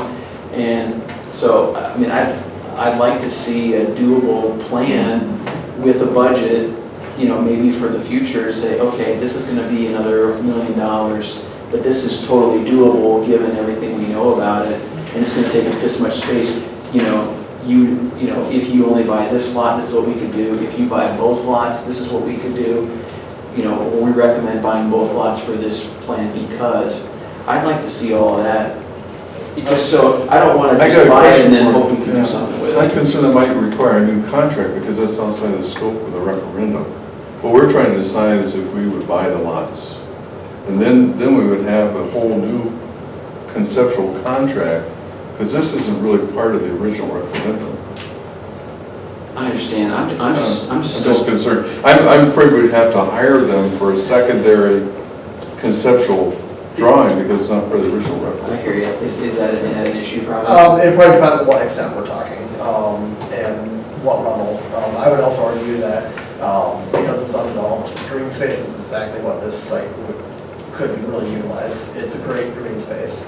And so, I mean, I'd like to see a doable plan with a budget, you know, maybe for the future, say, okay, this is gonna be another $1 million, but this is totally doable given everything we know about it, and it's gonna take this much space, you know, if you only buy this lot, this is what we could do. If you buy both lots, this is what we could do. You know, we recommend buying both lots for this plan because I'd like to see all of that. Just so, I don't want to just buy it and then hope we can do something with I'm it. concerned that might require a new contract because that's outside the scope of the referendum. What we're trying to decide is if we would buy the lots. And then we would have a whole new conceptual contract because this isn't really part of the original referendum. I understand, I'm just I'm concerned. I'm afraid we'd have to hire them for a secondary conceptual drawing because it's not part of the original I reference. hear you. Is that an issue probably? It probably depends on what extent we're talking, and what level. I would also argue that, because it's undeveloped, green space is exactly what this site could really utilize. It's a great green space.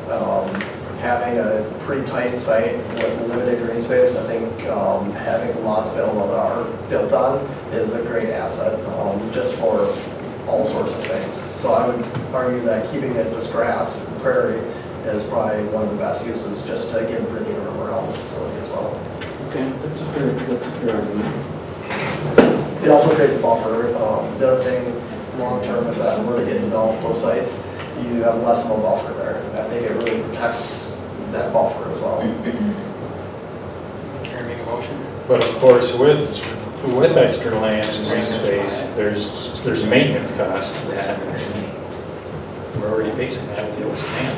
Having a pretty tight site with limited green space, I think, having lots available that are built on is a great asset, just for all sorts of things. So I would argue that keeping it just grass, prairie, is probably one of the best uses, just to get breathing room around the facility as well. Okay, that's a fair argument. It also creates a buffer. The other thing, long-term, if that were to get developed, those sites, you have less of a buffer there. I think it really protects that buffer as well. Can I make a motion? But of course, with extra land and green space, there's maintenance costs to that. We're already facing that with the old stand.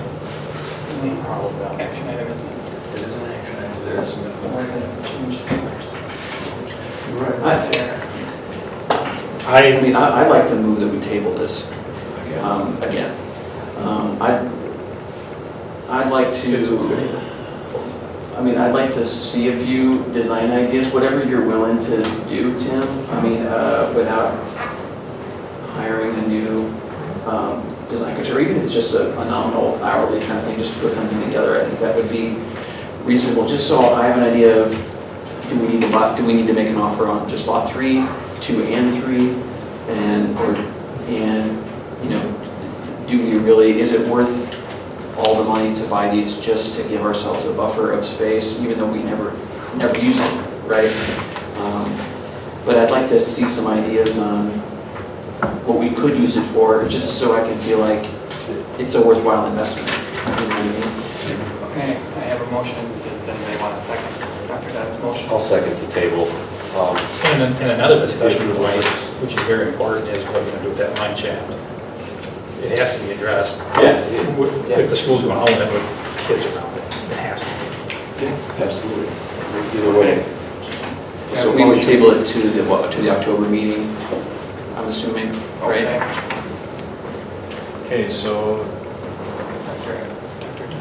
Action item, isn't it? It is an action item. There is some. I mean, I'd like to move that we table this again. I'd like to, I'd like to see a few design ideas, whatever you're willing to do, Tim. I mean, without hiring a new design coach, or even if it's just a nominal hourly kind of thing, just to put something together, I think that would be reasonable. Just so I have an idea of, do we need to make an offer on just lot 3, 2 and 3, and you know, do we really, is it worth all the money to buy these just to give ourselves a buffer of space, even though we never use them, right? But I'd like to see some ideas on what we could use it for, just so I can feel like it's a worthwhile investment. You know what I mean? Okay, I have a motion. Does anybody want a second? Dr. Dodd's motion? I'll second to table. And another discussion point, which is very important, is what we're going to do with that mine shaft. It has to be addressed. Yeah. If the school's going to own it with kids around it, it has to be. Yeah, absolutely. Either way. So we would table it to the October meeting, I'm assuming, right? Okay, so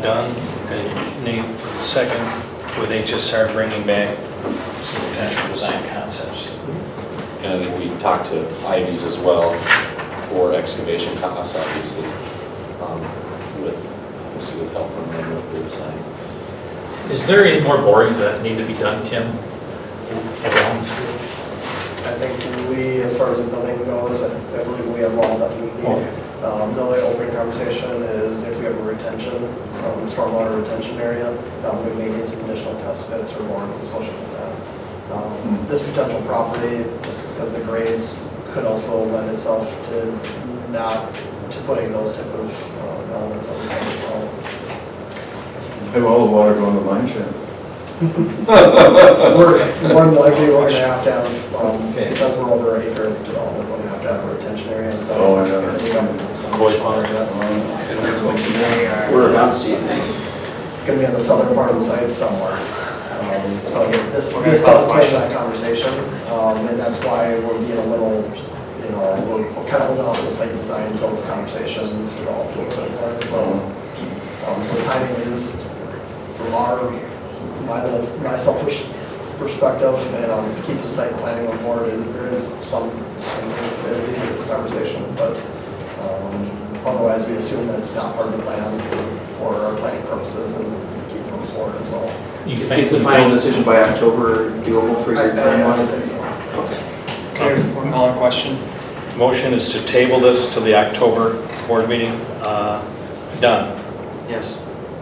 done, and Nate, second, with HSR bringing back some potential design concepts. And I think we talked to Ivy's as well for excavation costs, obviously, with help from them with their design. Is there any more borings that need to be done, Tim, around the school? I think we, as far as the building goes, I believe we have all that we need. The only open conversation is if we have a retention, stormwater retention area, we may need some additional test pits or more associated with that. This potential property, just because the grades could also lend itself to putting those type of elements on the site as well. Have all the water go in the mine shaft. We're more than likely, we're gonna have to have, because we're over an acre of development, we're gonna have to have a retention area and so. Oh, I it's know. gonna be some Koi pond. Whereabouts do you think? It's gonna be on the southern part of the site somewhere. So this does change that conversation, and that's why we're being a little, we're kind of holding on to the site design until this conversation is developed a little bit more. So timing is, from my selfish perspective, and keep the site planning on board, there is some sensitivity to this conversation, but otherwise we assume that it's not part of the plan for our planning purposes and keep moving forward as well. You think Is the final decision by October doable for your I timeline? would say so. Okay, we're calling question. Motion is to table this to the October board meeting. Dunn. Yes.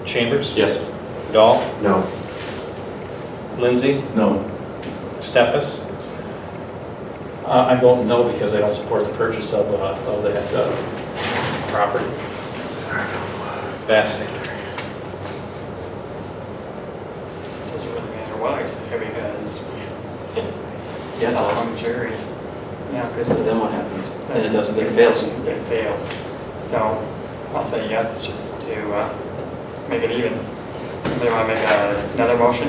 Chambers? Yes. Dahl? No. Lindsay? No. Steffes? I'm voting no because I don't support the purchase of that property. Basting? Doesn't really matter what I say because Yeah, it's all it on the jury. Yeah, does. So then what happens? Then it doesn't, it fails. It fails. So I'll say yes just to make it even. Somebody want to make another motion?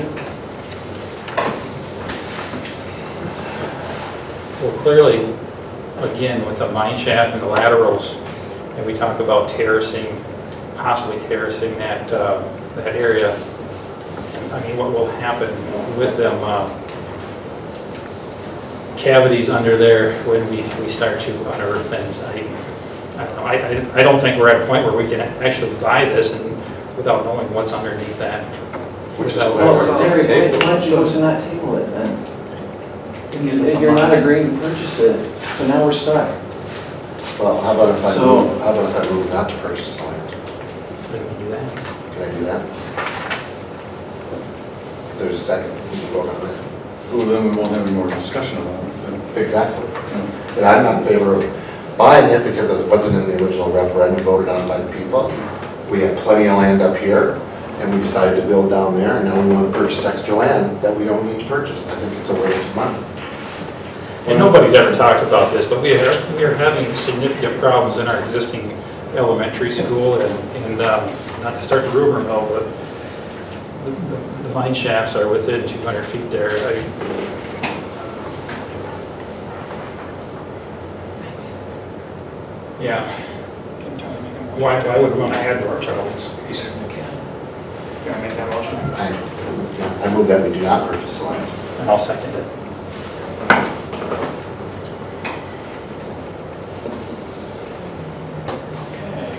Well, clearly, again, with the mine shaft and the laterals, and we talk about terracing possibly terracing that, that area. I mean, what will happen with them cavities under there when we start to unearth things? I don't know, I don't think we're at a point where we can actually buy this and without knowing what's underneath that. Which is Without- why Well, we're Terry, taking why don't you to not table it then? You're not agreeing to purchase it, so now we're stuck. Well, how about if I So- move not to purchase the land? Can we do that? Can I do that? If there's a second, we can vote on that. Well, then we won't have any more discussion about it. Exactly. And I'm not in favor of buying it because it wasn't in the original referendum voted on by the people. We had plenty of land up here, and we decided to build down there, and now we want to purchase extra land that we don't need to purchase. I think it's a waste of money. And nobody's ever talked about this, but we are having significant problems in our existing elementary school, and not to start the rumor mill, but the mine shafts are within 200 feet there. Yeah, Can Tony make a motion? why would we want to add more, Charles? He certainly can. You want to make that motion? I move that we do not purchase the land. And I'll second it. Okay.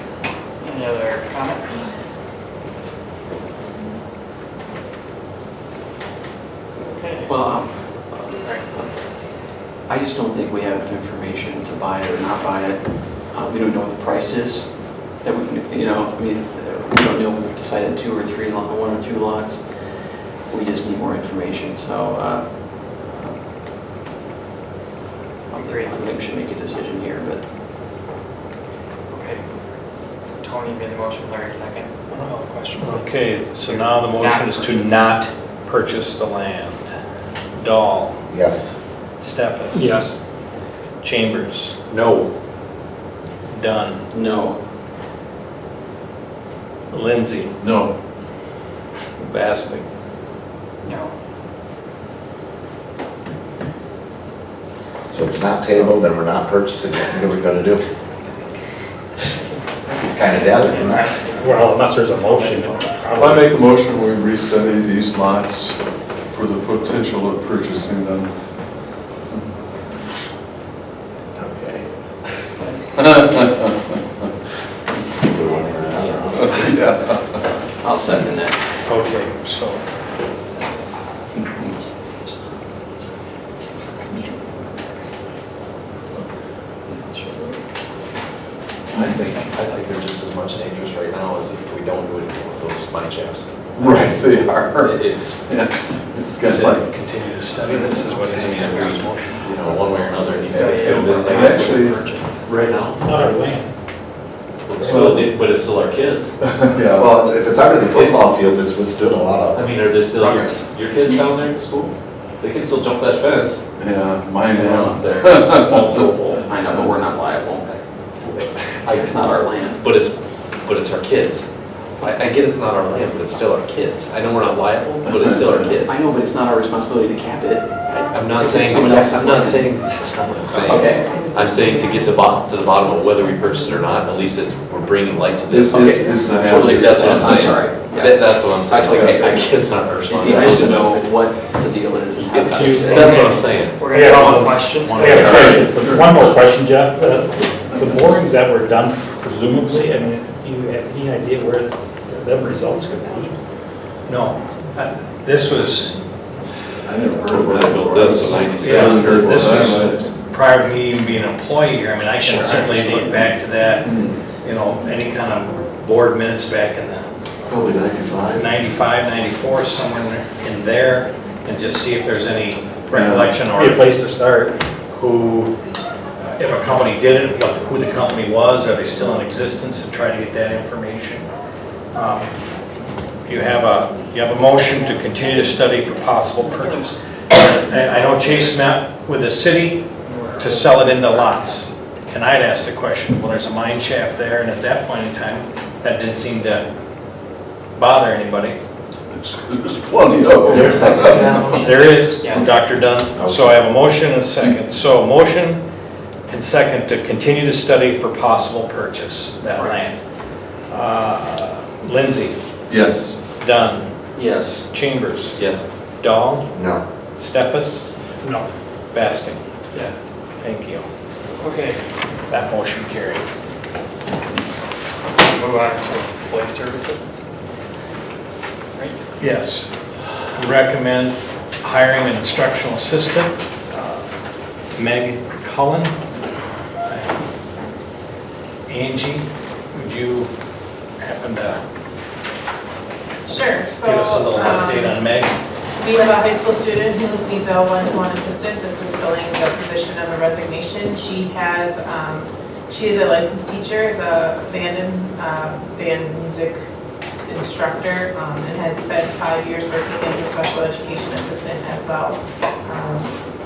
Any other comments? Okay. Well, Sorry. I just don't think we have enough information to buy it or not buy it. We don't know what the price is that we can, you know, I mean, we don't know if we've decided 2 or 3 lots, 1 or 2 lots. We just need more information, so I think we should make a decision here, but Okay. So Tony made the motion, Larry second. Call the question. Okay, so now the motion is to not purchase the land. Dahl, Yes. Steffes. Yes. Chambers, No. Dunn, no. Lindsay, No. Basting. No. So it's not tabled, then we're not purchasing it. What are we gonna do? It's kind of dead, isn't it? Well, unless there's a motion. I make a motion, we restudy these lots for the potential of purchasing them. Okay. Yeah. I'll second that. Okay, so I think they're just as much dangerous right now as if we don't do anything with those mine shafts. Right, they are. It's, Yeah. It's got like, continue to study, this is what is in the motion. you know, one way or another, it needs to be Yeah, filled in. and actually, Right now. Not our land. But it's still our kids. yeah, Well, if it's under the football field, it's withstood a lot I of. mean, are there still Ruckus. your kids down there in school? They can still jump that fence. yeah, mine and run up now. there. Fall through a hole. I know, but we're not liable. It's not our land. But it's our kids. I get it's not our land, but it's still our kids. I know we're not liable, but it's still our kids. I know, but it's not our responsibility to cap it. I'm not saying, Someone else's I'm not land. saying, that's not what I'm saying. Okay. I'm saying to get to the bottom of whether we purchase it or not, at least we're bringing light to this. This is the Totally, that's what I'm I'm saying. sorry. Yeah. That's what I'm saying. Okay. I get it's not our It'd be nice responsibility. to know what the deal is and how to use it. That's what I'm saying. We're gonna call the question. I have a question. One more question, Jeff. The borings that were done presumably, I mean, do you have any idea where the results could be? No, this was, I built this in yeah, 96. this was prior to me even being an employee here. I mean, I can certainly date back to that, you know, any kind of board minutes back in the Probably 95. 95, 94, somewhere in there, and just see if there's any recollection or Be a place to start. who, if a company did it, who the company was, are they still in existence, and try to get that information. You have a motion to continue to study for possible purchase. And I know Chase met with the city to sell it into lots. And I'd asked the question, well, there's a mine shaft there, and at that point in time, that didn't seem to bother anybody. There's plenty of Is there a second to that them. motion? There is, Yes. Dr. Dunn. So I have a motion and a second. So motion and second to continue to study for possible purchase, that land. Lindsay, Yes. Dunn, Yes. Chambers, Yes. Dahl, No. Steffes, No. Basting. Yes. Thank you. Okay, That motion carried. move on to employee services. Right? Yes. We recommend hiring an instructional assistant, Meg Cullen. Angie, would you happen to Sure, so. give us a little update on Meg? We have a high school student who needs a one-to-one assistant. This is filling the position of a resignation. She is a licensed teacher, is a band music instructor, and has spent 5 years working as a special education assistant as well.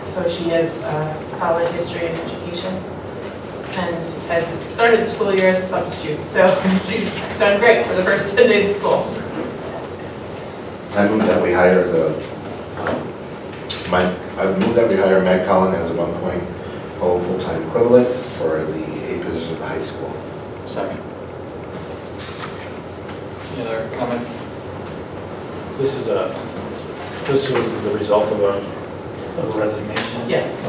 So she has a solid history in education and has started the school year as a substitute. So she's done great for the first 10 days of school. I move that we hire Meg Cullen as a 1.0 full-time equivalent for the A position at the high school. Second. Any other comments? This was the result of a resignation? Yes.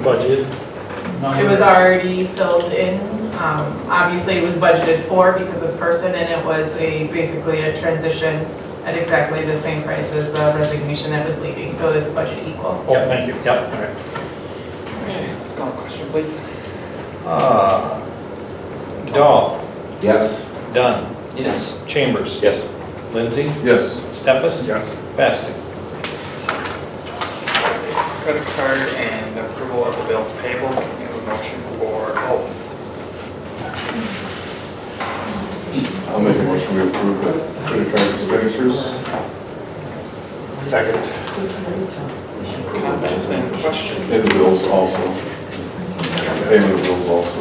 Budget? It was already filled in. Obviously, it was budgeted for because this person, and it was basically a transition at exactly the same price as the resignation that was leaving, so it's budget equal. Oh, thank you. Yep. All right. Okay, let's call a question, please. Dahl, Yes. Dunn, Yes. Chambers, Yes. Lindsay, Yes. Steffes, Yes. Basting. Credit card and approval of the bills payable. Can we have a motion for both? I'll make a motion, we approve the credit card expenditures. Second. Comments and questions? And the bills also. Payment of bills also.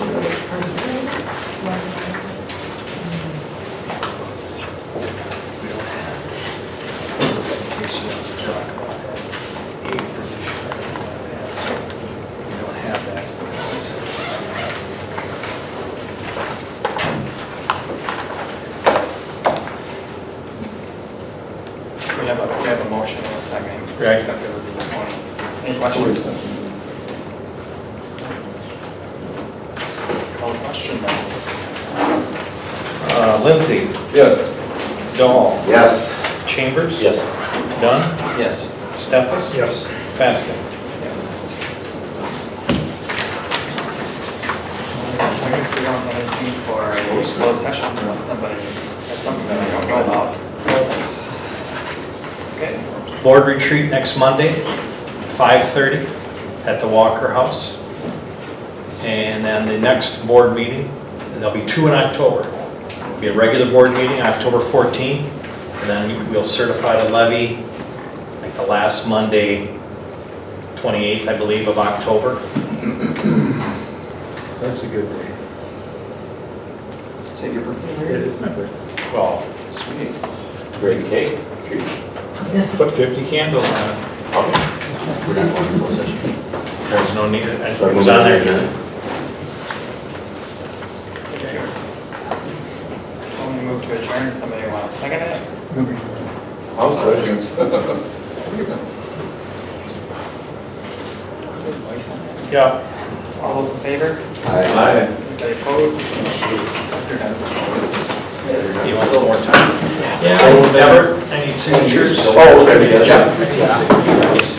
We have a motion and a second. Right. Any questions? Let's call a question then. Lindsay, Yes. Dahl, Yes. Chambers, Yes. Dunn, Yes. Steffes, Yes. Basting. Yes. I guess we don't have anything for a closed session unless somebody has something that I don't know about. Okay. Board retreat next Monday, 5:30 at the Walker House. And then the next board meeting, and there'll be 2 in October. It'll be a regular board meeting, October 14th, and then we'll certify the levy like the last Monday, 28th, I believe, of October. That's a good day. Say your birthday. It is my birthday. Well, Sweet. Great cake, treats. Put 50 candles on it. We're not going to close session. there's no need, it So I was move on that we there. adjourn. When we move to adjourn, somebody want to second it? I'll second. Voice on it? Yeah. All those in favor? Aye. Anybody opposed? You're done. You want some more time? Yeah. So, Everett, I need signatures. Oh, okay, yeah. Yeah.